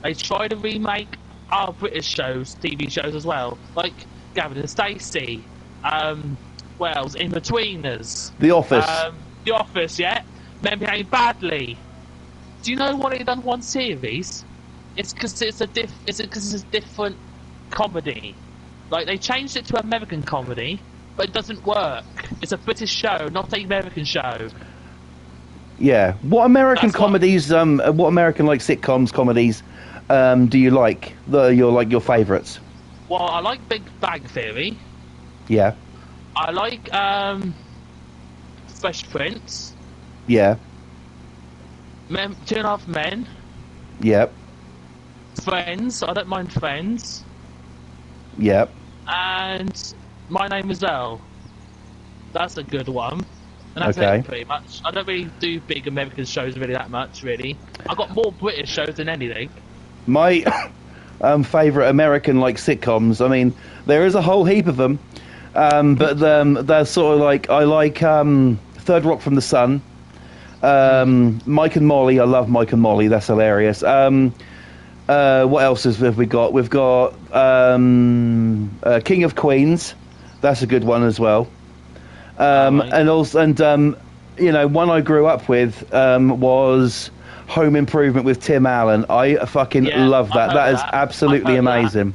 They tried to remake our British shows, TV shows as well, like Gavin and Stacey. What else? In-Betweeners. The Office. The Office, yeah. Men behaving badly. Do you know why they done one series? It's because it's a different comedy. Like, they changed it to American comedy, but it doesn't work. It's a British show, not an American show. Yeah. What American comedies? What American like sitcoms comedies do you like? Your favourites? Well, I like Big Bang Theory. Yeah. I like Fresh Prince. Yeah. 2.5 Men. Yep. Friends. I don't mind Friends. Yep. And My Name is Earl. That's a good one. And that's it, pretty much. I don't really do big American shows really that much, really. I've got more British shows than anything. My favourite American like sitcoms, I mean, there is a whole heap of them, but they're sort of like, I like Third Rock from the Sun, Mike and Molly. I love Mike and Molly, that's hilarious. What else have we got? We've got King of Queens, that's a good one as well. And also, you know, one I grew up with was Home Improvement with Tim Allen. I fucking love that. That is absolutely amazing.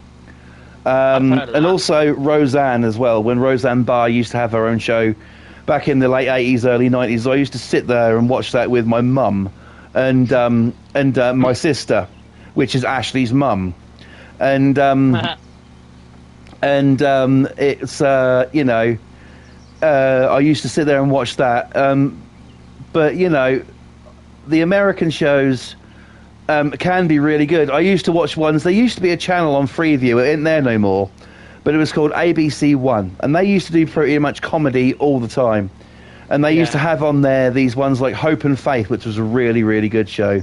And also Roseanne as well. When Roseanne Barr used to have her own show back in the late 80s, early 90s, I used to sit there and watch that with my mum and my sister, which is Ashley's mum. And it's you know, I used to sit there and watch that. But you know, the American shows can be really good. I used to watch ones. There used to be a channel on Freeview. It isn't there no more, but it was called ABC One, and they used to do pretty much comedy all the time. And they used to have on there these ones like Hope and Faith, which was a really, really good show.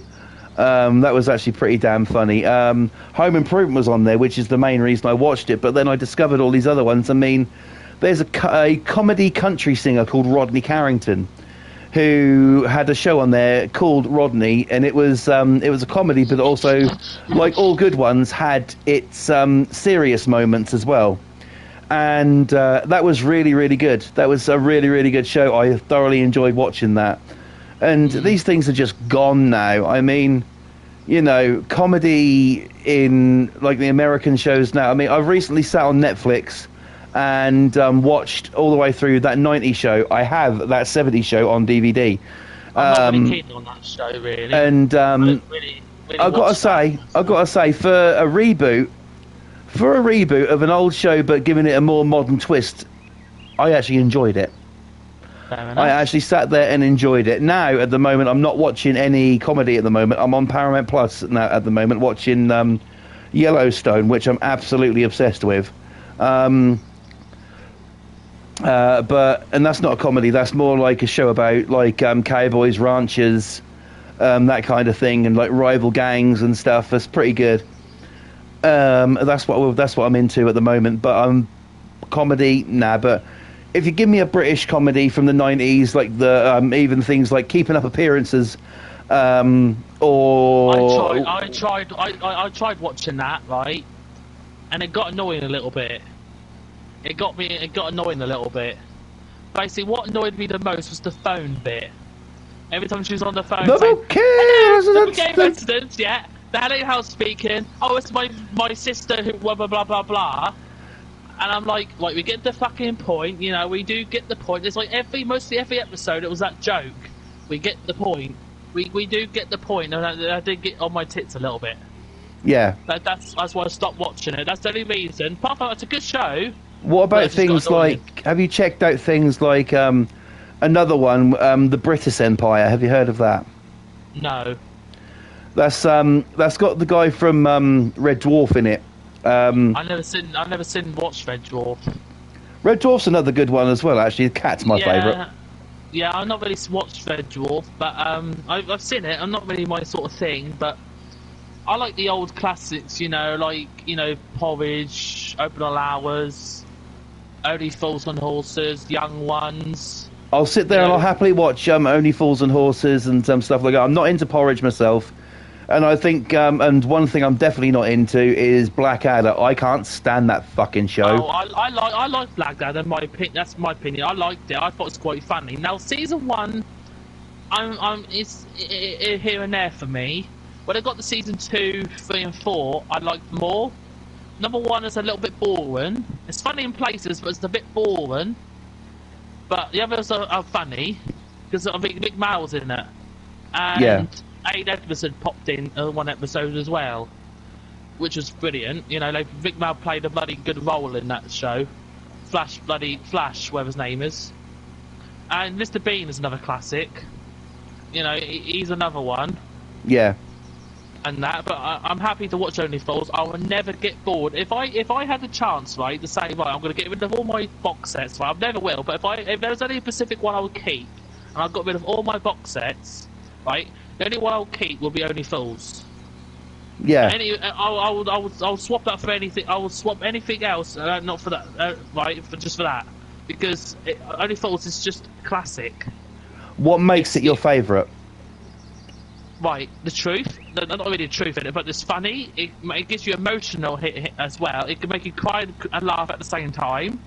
That was actually pretty damn funny. Home Improvement was on there, which is the main reason I watched it. But then I discovered all these other ones. I mean, there's a comedy country singer called Rodney Carrington, who had a show on there called Rodney, and it was a comedy, but also, like all good ones, had its serious moments as well. And that was really, really good. That was a really, really good show. I thoroughly enjoyed watching that. And these things are just gone now. I mean, you know, comedy in like the American shows now. I mean, I've recently sat on Netflix and watched all the way through that 90s show. I have that 70s show on DVD. I'm not really keen on that show, really. And really I've got to say, for a reboot of an old show but giving it a more modern twist, I actually enjoyed it. I actually sat there and enjoyed it. Now, at the moment, I'm not watching any comedy at the moment. I'm on Paramount Plus now at the moment, watching Yellowstone, which I'm absolutely obsessed with. And that's not a comedy. That's more like a show about like cowboys, ranchers, that kind of thing, and like rival gangs and stuff. That's pretty good. That's what I'm into at the moment. But comedy, nah. But if you give me a British comedy from the 90s, like the even things like Keeping Up Appearances, or I tried watching that, right, and it got annoying a little bit. It got annoying a little bit. Basically, what annoyed me the most was the phone bit. Every time she was on the phone, double game residents, yeah. The hello house speaking. Oh, it's my sister who blah blah blah blah blah. And I'm like, we get the fucking point, you know. We do get the point. It's like mostly every episode, it was that joke. We get the point. We do get the point, and I did get on my tits a little bit. Yeah. That's why I stopped watching it. That's the only reason. Apart from that, it's a good show. What about things like? Have you checked out things like another one, the British Empire? Have you heard of that? No. That's got the guy from Red Dwarf in it. I've never seen watched Red Dwarf. Red Dwarf's another good one as well. Actually, the Cat's my favourite. Yeah, I've not really watched Red Dwarf, but I've seen it. I'm not really my sort of thing, but I like the old classics. Like Porridge, Open All Hours, Only Fools and Horses, Young Ones. I'll sit there and I'll happily watch Only Fools and Horses and stuff like that. I'm not into Porridge myself. And I think, and one thing I'm definitely not into is Blackadder. I can't stand that fucking show. Oh, I like Blackadder. That's my opinion. I liked it. I thought it was quite funny. Now, season 1, it's here and there for me. When I got to season 2, 3, and 4, I liked more. Number 1 is a little bit boring. It's funny in places, but it's a bit boring. But the others are funny because I think Big Mal's in it, and Aid Edmondson popped in one episode as well, which was brilliant. Vic Mal played a bloody good role in that show. Flash, whatever his name is. And Mr. Bean is another classic. He's another one. Yeah. And that, but I'm happy to watch Only Fools. I will never get bored. If I had the chance, right, to say, right, I'm going to get rid of all my box sets, right, I never will, but if there was only a specific one I would keep, and I got rid of all my box sets, right, the only one I'll keep will be Only Fools. Yeah. I'll swap that for anything. I will swap anything else, not for that, right, just for that, because Only Fools is just classic. What makes it your favourite? Right, the truth. Not really the truth in it, but it's funny. It gives you emotional hit as well. It can make you cry and laugh at the same time.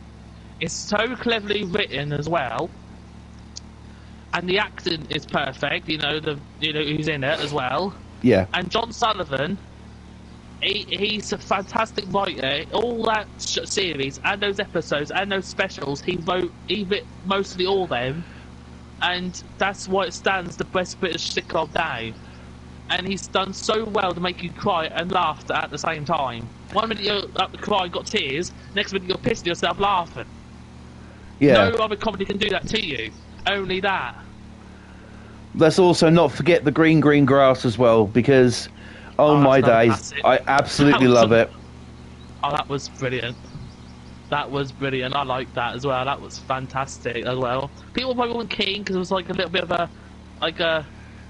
It's so cleverly written as well, and the acting is perfect. Who's in it as well. Yeah. And John Sullivan, he's a fantastic writer. All that series and those episodes and those specials, he wrote mostly all them. And that's why it stands the best British sitcom now. And he's done so well to make you cry and laugh at the same time. One minute you're up to cry, got tears. Next minute you're pissing yourself laughing. Yeah. No other comedy can do that to you. Only that. Let's also not forget the green grass as well, because my days, classic. I absolutely love it. Oh, that was brilliant. That was brilliant. I liked that as well. That was fantastic as well. People probably weren't keen because it was like a little bit of a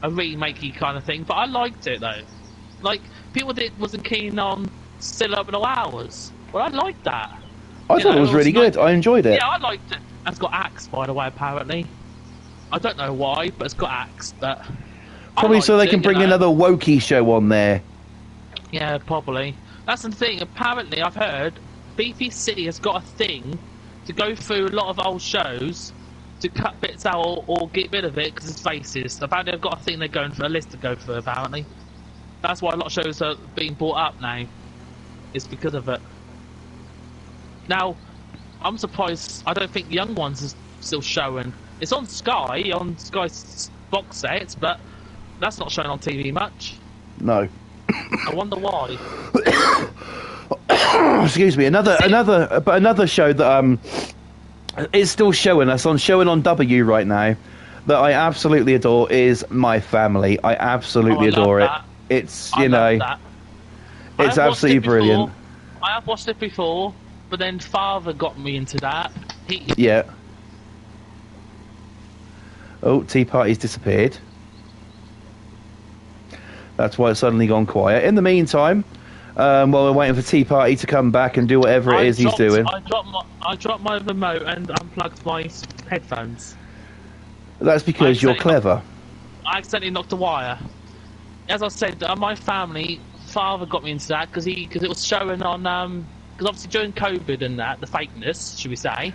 remakey kind of thing, but I liked it though. Like people wasn't keen on Still Open All Hours. Well, I liked that. I thought it was really good. I enjoyed it. Yeah, I liked it. And it's got axed, by the way. Apparently, I don't know why, but it's got axed. But probably so they can bring another wokey show on there. Yeah, probably. That's the thing. Apparently, I've heard BBC has got a thing to go through a lot of old shows to cut bits out or get rid of it because it's faces. Apparently they've got a thing they're going for, a list to go through, apparently. That's why a lot of shows are being brought up now. It's because of it. Now, I'm surprised, I don't think Young Ones is still showing. It's on Sky's box sets, but that's not shown on TV much. No. I wonder why. Excuse me. Another show that is still showing on W right now that I absolutely adore is My Family. I absolutely adore it. It's it's absolutely brilliant. I have watched it before, but then Father got me into that. Yeah. Oh, Tea Party's disappeared. That's why it's suddenly gone quiet. In the meantime, while we're waiting for Tea Party to come back and do whatever it is he's doing. I dropped my remote and unplugged my headphones. That's because you're clever. I accidentally knocked a wire. As I said, My Family, Father got me into that because it was showing on because obviously during COVID and that, the fakeness, should we say,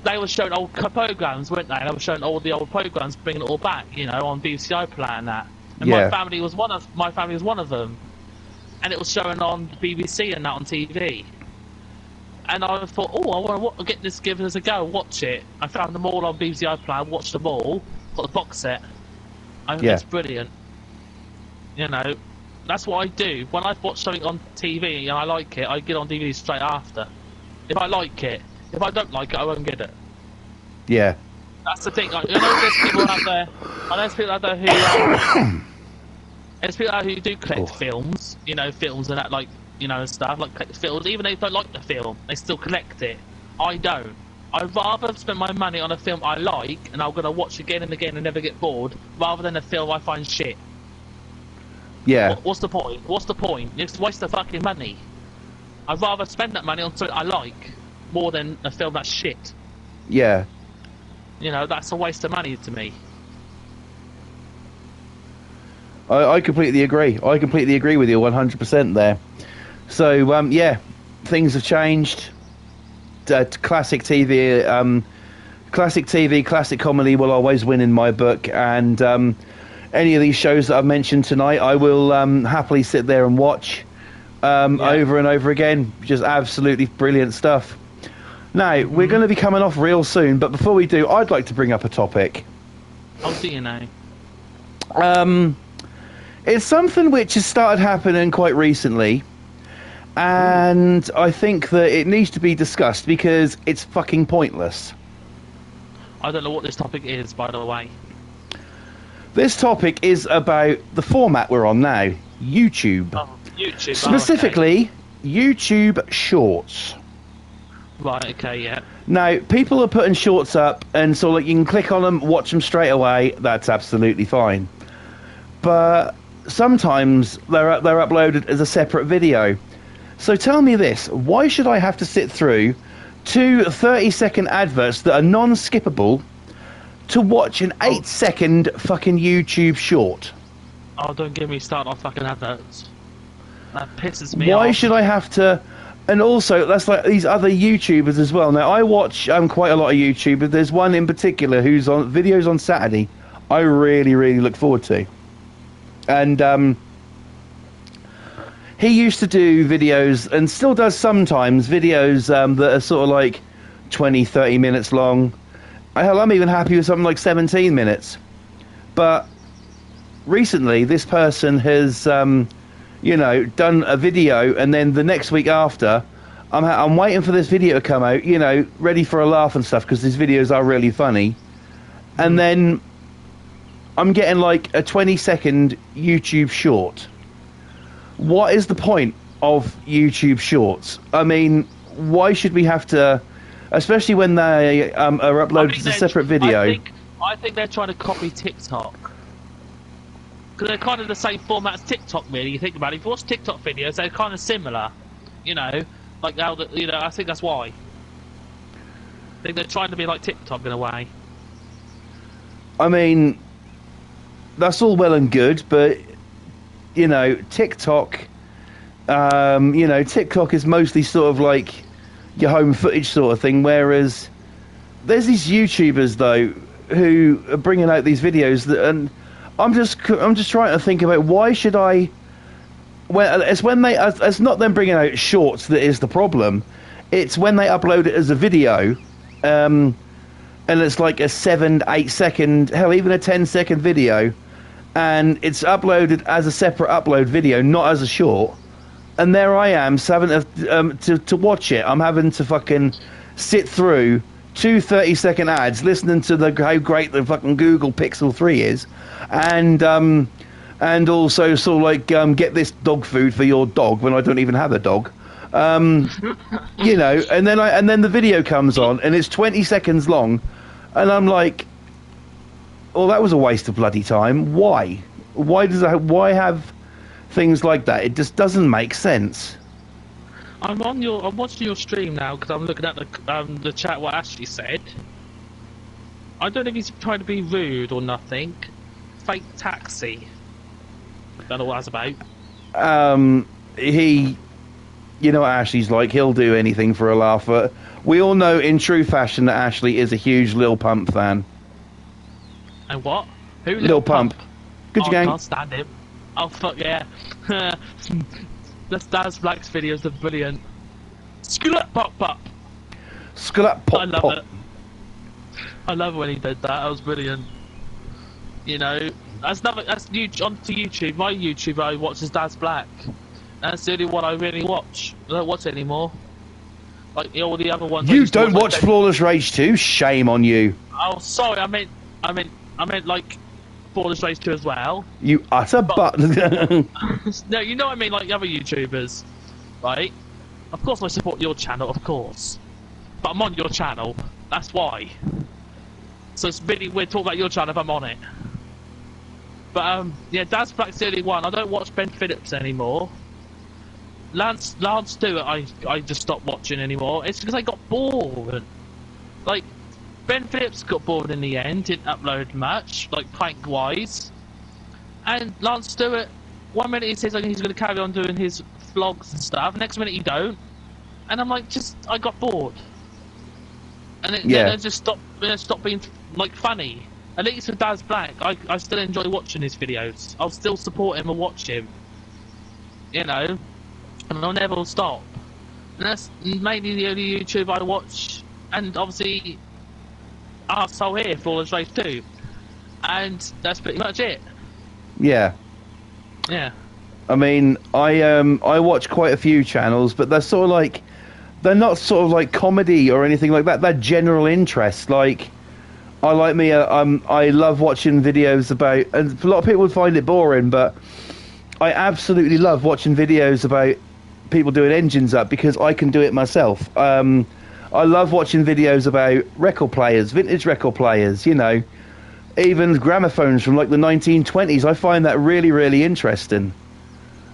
they were showing old programmes, weren't they? They were showing all the old programmes, bringing it all back, on BBC iPlayer and that. And My Family was one of them, and it was showing on BBC and that on TV. And I thought, I want to give this a go, watch it. I found them all on BBC iPlayer, watched them all, got the box set. I think it's brilliant. That's what I do. When I watch something on TV and I like it, I get on DVD straight after. If I like it. If I don't like it, I won't get it. Yeah. That's the thing. Like, I know there's people out there. I know there's people out there who. There's people out there who do collect films. You know, films and that, like, you know, and stuff, like collect films. Even if they don't like the film, they still collect it. I don't. I'd rather spend my money on a film I like and I'm gonna watch again and again and never get bored, rather than a film I find shit. Yeah. What's the point? What's the point? It's a waste of fucking money. I'd rather spend that money on something I like more than a film that's shit. Yeah. You know, that's a waste of money to me. I completely agree. I completely agree with you 100% there. So, yeah, things have changed. Classic TV, classic comedy will always win in my book. And any of these shows that I've mentioned tonight, I will happily sit there and watch over and over again. Just absolutely brilliant stuff. Now, we're going to be coming off real soon, but before we do, I'd like to bring up a topic. Oh, do you know? It's something which has started happening quite recently, and I think that it needs to be discussed because it's fucking pointless. I don't know what this topic is, by the way. This topic is about the format we're on now, YouTube. Oh, YouTube. Specifically, YouTube Shorts. Right, okay, yeah. Now, people are putting shorts up, and so like you can click on them, watch them straight away. That's absolutely fine. But sometimes they're uploaded as a separate video. So tell me this: why should I have to sit through two 30-second adverts that are non-skippable to watch an 8-second fucking YouTube short? Oh, don't get me started on fucking adverts. That pisses me off. Why should I have to? And also, that's like these other YouTubers as well. Now, I watch quite a lot of YouTubers. There's one in particular who's on videos on Saturday I really, really look forward to. And he used to do videos, and still does sometimes, videos that are sort of like 20, 30 minutes long. Hell, I'm even happy with something like 17 minutes. But recently, this person has... you know, done a video, and then the next week after, I'm waiting for this video to come out, you know, ready for a laugh and stuff, because these videos are really funny. And then I'm getting like a 20-second YouTube short. What is the point of YouTube shorts? I mean, why should we have to, especially when they are uploaded as a separate video? I think they're trying to copy TikTok. Because they're kind of the same format as TikTok, really. You think about it. If you watch TikTok videos, they're kind of similar. You know, like how the, you know. I think that's why. I think they're trying to be like TikTok in a way. I mean, that's all well and good, but you know, TikTok. You know, TikTok is mostly sort of like your home footage sort of thing, whereas there's these YouTubers though who are bringing out these videos that and. I'm just trying to think about why should I. Well, it's when they. It's not them bringing out shorts that is the problem. It's when they upload it as a video, and it's like a 7, 8 second, hell, even a 10-second video, and it's uploaded as a separate upload video, not as a short. And there I am, having to watch it. I'm having to fucking sit through two 30-second ads, listening to how great the fucking Google Pixel 3 is, and also sort of like get this dog food for your dog when I don't even have a dog, you know, and then the video comes on and it's 20 seconds long, and I'm like, well, that was a waste of bloody time. Why have things like that? It just doesn't make sense. I'm watching your stream now because I'm looking at the chat. What Ashley said. I don't know if he's trying to be rude or nothing. Fake taxi. Don't know what that's about. You know what Ashley's like. He'll do anything for a laugh. We all know in true fashion that Ashley is a huge Lil Pump fan. And what? Who? Lil Pump. Good gang. I can't stand him. Oh fuck yeah. That's Daz Black's videos are brilliant. Skull pop pop. Skull pop. I love it. I love when he did that. That was brilliant. You know, that's new onto YouTube. My YouTube I watch is Daz Black. That's the only one I really watch. I don't watch it anymore. Like all the other ones. You don't watch Flawless Rage 2? Shame on you. Oh, sorry. I meant like Flawless Rage 2 as well. You utter butt. No, you know what I mean. Like other YouTubers, right? Of course, I support your channel, of course. But I'm on your channel. That's why. So it's really weird talking about your channel if I'm on it. But yeah, Daz Black's the only one. I don't watch Ben Phillips anymore. Lance Stewart, I just stopped watching anymore. It's because I got bored. Like, Ben Phillips got bored in the end, didn't upload much, like prank wise. And Lance Stewart, one minute he says like, he's going to carry on doing his vlogs and stuff, next minute he don't. And I'm like, I got bored. And then I just stopped being like funny. At least with Daz Black, I still enjoy watching his videos. I'll still support him and watch him. You know? And I'll never stop. And that's mainly the only YouTube I watch. And obviously, Arsehole here, Flawless Race 2. And that's pretty much it. Yeah. Yeah. I mean, I watch quite a few channels, but they're sort of like, they're not sort of like comedy or anything like that. They're general interest. Like, I love watching videos about, and a lot of people would find it boring, but I absolutely love watching videos about people doing engines up because I can do it myself. I love watching videos about record players, vintage record players, you know, even gramophones from like the 1920s. I find that really, really interesting.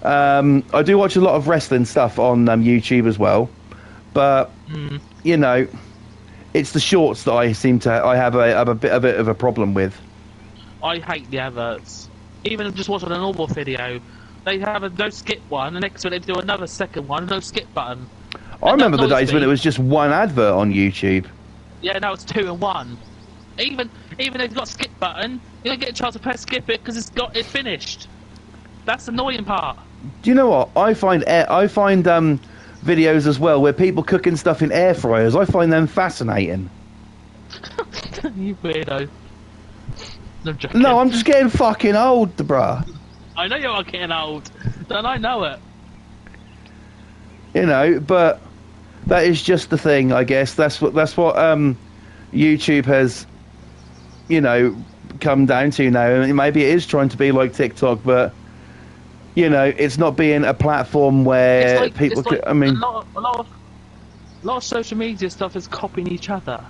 I do watch a lot of wrestling stuff on YouTube as well, but you know, it's the shorts that I have a bit of a problem with. I hate the adverts. Even just watching a normal video, they have a no skip one, and next minute they do another second one, no skip button. I remember the days when it was just one advert on YouTube. Yeah, now it's 2 in 1. Even if you've got a skip button, you don't get a chance to press skip it because it's finished. That's the annoying part. Do you know what? I find videos as well where people cooking stuff in air fryers. I find them fascinating. You weirdo. I'm joking. No, I'm just getting fucking old, bruh. I know you're getting old, and I know it. You know, but that is just the thing, I guess. That's what YouTube has, you know, come down to now. And maybe it is trying to be like TikTok, but you know, it's not being a platform where people. I mean, a lot of social media stuff is copying each other.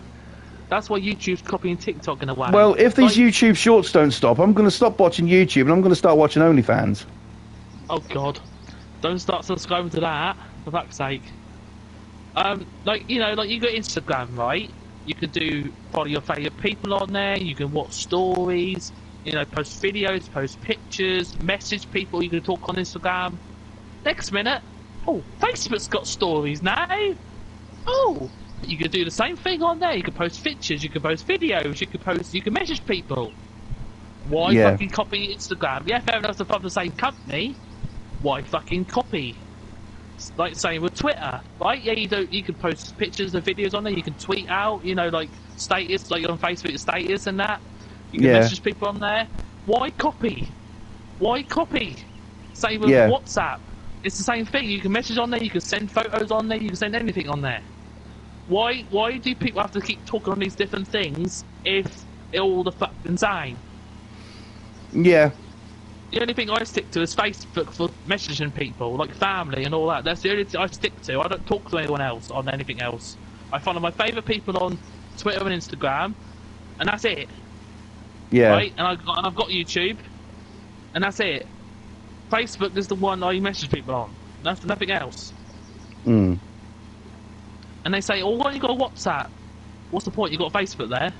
That's why YouTube's copying TikTok in a way. Well, if these YouTube shorts don't stop, I'm going to stop watching YouTube and I'm going to start watching OnlyFans. Oh God, don't start subscribing to that, for fuck's sake. Like, you know, like you got Instagram, right? You could follow your favourite people on there. You can watch stories. You know, post videos, post pictures, message people. You can talk on Instagram. Next minute, oh, Facebook's got stories now. Oh, you can do the same thing on there. You can post pictures. You can post videos. You can message people. Why fucking copy Instagram? Yeah, fair enough. They're from the same company. Why fucking copy? It's like same with Twitter, right? Yeah, you can post pictures and videos on there. You can tweet out, you know, like status, like on Facebook status and that. You can message people on there. Why copy? Why copy? Same with WhatsApp. It's the same thing. You can message on there. You can send photos on there. You can send anything on there. Why do people have to keep talking on these different things if they're all the fucking same? Yeah. The only thing I stick to is Facebook for messaging people, like family and all that. That's the only thing I stick to. I don't talk to anyone else on anything else. I follow my favourite people on Twitter and Instagram, and that's it. Yeah. Right? And I've got YouTube, and that's it. Facebook is the one I message people on. That's nothing else. Mm. And they say, oh, why don't you got a WhatsApp? What's the point? You got a Facebook there?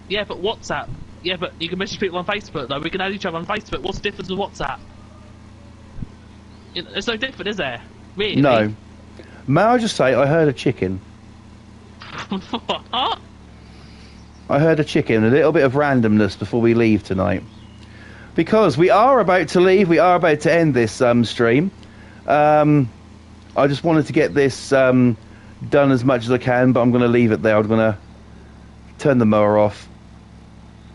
Yeah, but WhatsApp. Yeah, but you can message people on Facebook, though. We can add each other on Facebook. What's the difference with WhatsApp? There's no difference, is there? Really? No. May I just say, I heard a chicken. What? I heard a chicken. A little bit of randomness before we leave tonight. Because we are about to leave. We are about to end this stream. I just wanted to get this done as much as I can, but I'm going to leave it there. I'm going to turn the mower off.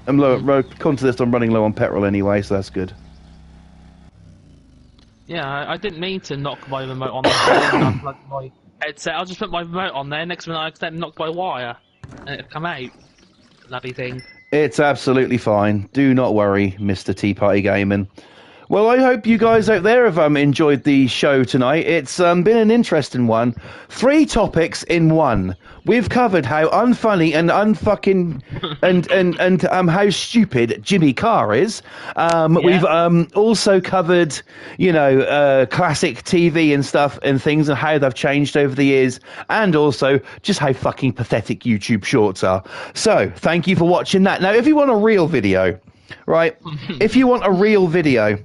I'm conscious I'm running low on petrol anyway, so that's good. Yeah, I didn't mean to knock my remote on the floor and unplug my headset. I'll just put my remote on there. Next minute I accidentally knocked my wire, and it'll come out. Bloody thing. It's absolutely fine. Do not worry, Mr. Tea Party Gaming. Well, I hope you guys out there have enjoyed the show tonight. It's been an interesting one. 3 topics in one. We've covered how unfunny and unfucking and how stupid Jimmy Carr is. We've also covered, classic TV and stuff and things and how they've changed over the years, and also just how fucking pathetic YouTube Shorts are. So, thank you for watching that. Now, if you want a real video, right? If you want a real video,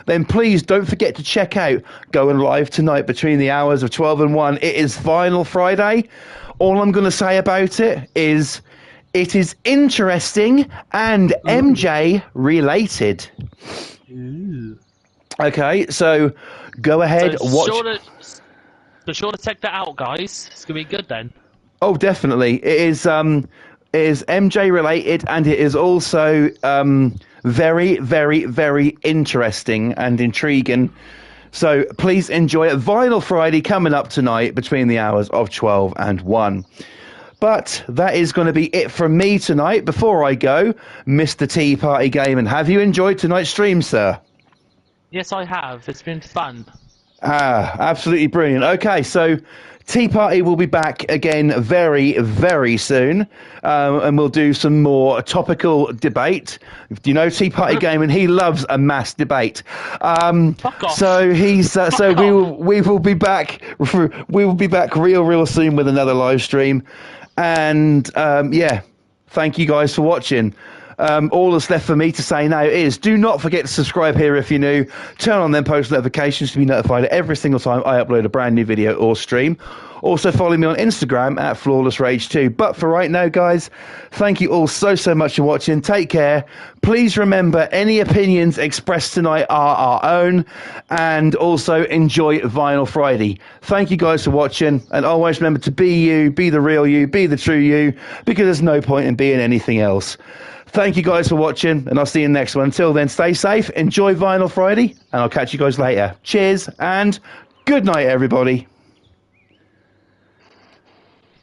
then please don't forget to check out Going Live tonight between the hours of 12 and 1. It is Vinyl Friday. All I'm going to say about it is interesting and MJ related. Ooh. Okay, so go ahead, watch. Be sure to check that out, guys. It's going to be good then. Oh, definitely. It is MJ related, and it is also very, very, very interesting and intriguing. So please enjoy it. Vinyl Friday coming up tonight between the hours of 12 and 1. But that is going to be it from me tonight. Before I go, Mr. Tea Party Gaming, have you enjoyed tonight's stream, sir? Yes, I have. It's been fun. Absolutely brilliant. Okay, so Tea Party will be back again very, very soon, and we'll do some more topical debate. You know, Tea Party Gaming, he loves a mass debate. Fuck off. So we will be back. We will be back real soon with another live stream, and thank you guys for watching. All that's left for me to say now is do not forget to subscribe here if you're new. Turn on them post notifications to be notified every single time I upload a brand new video or stream. Also follow me on Instagram at FlawlessRage2. But for right now, guys, thank you all so much for watching. Take care. Please remember, any opinions expressed tonight are our own. And also enjoy Vinyl Friday. Thank you guys for watching. And always remember to be you, be the real you, be the true you, because there's no point in being anything else. Thank you guys for watching, and I'll see you next one. Until then, stay safe, enjoy Vinyl Friday, and I'll catch you guys later. Cheers, and good night, everybody.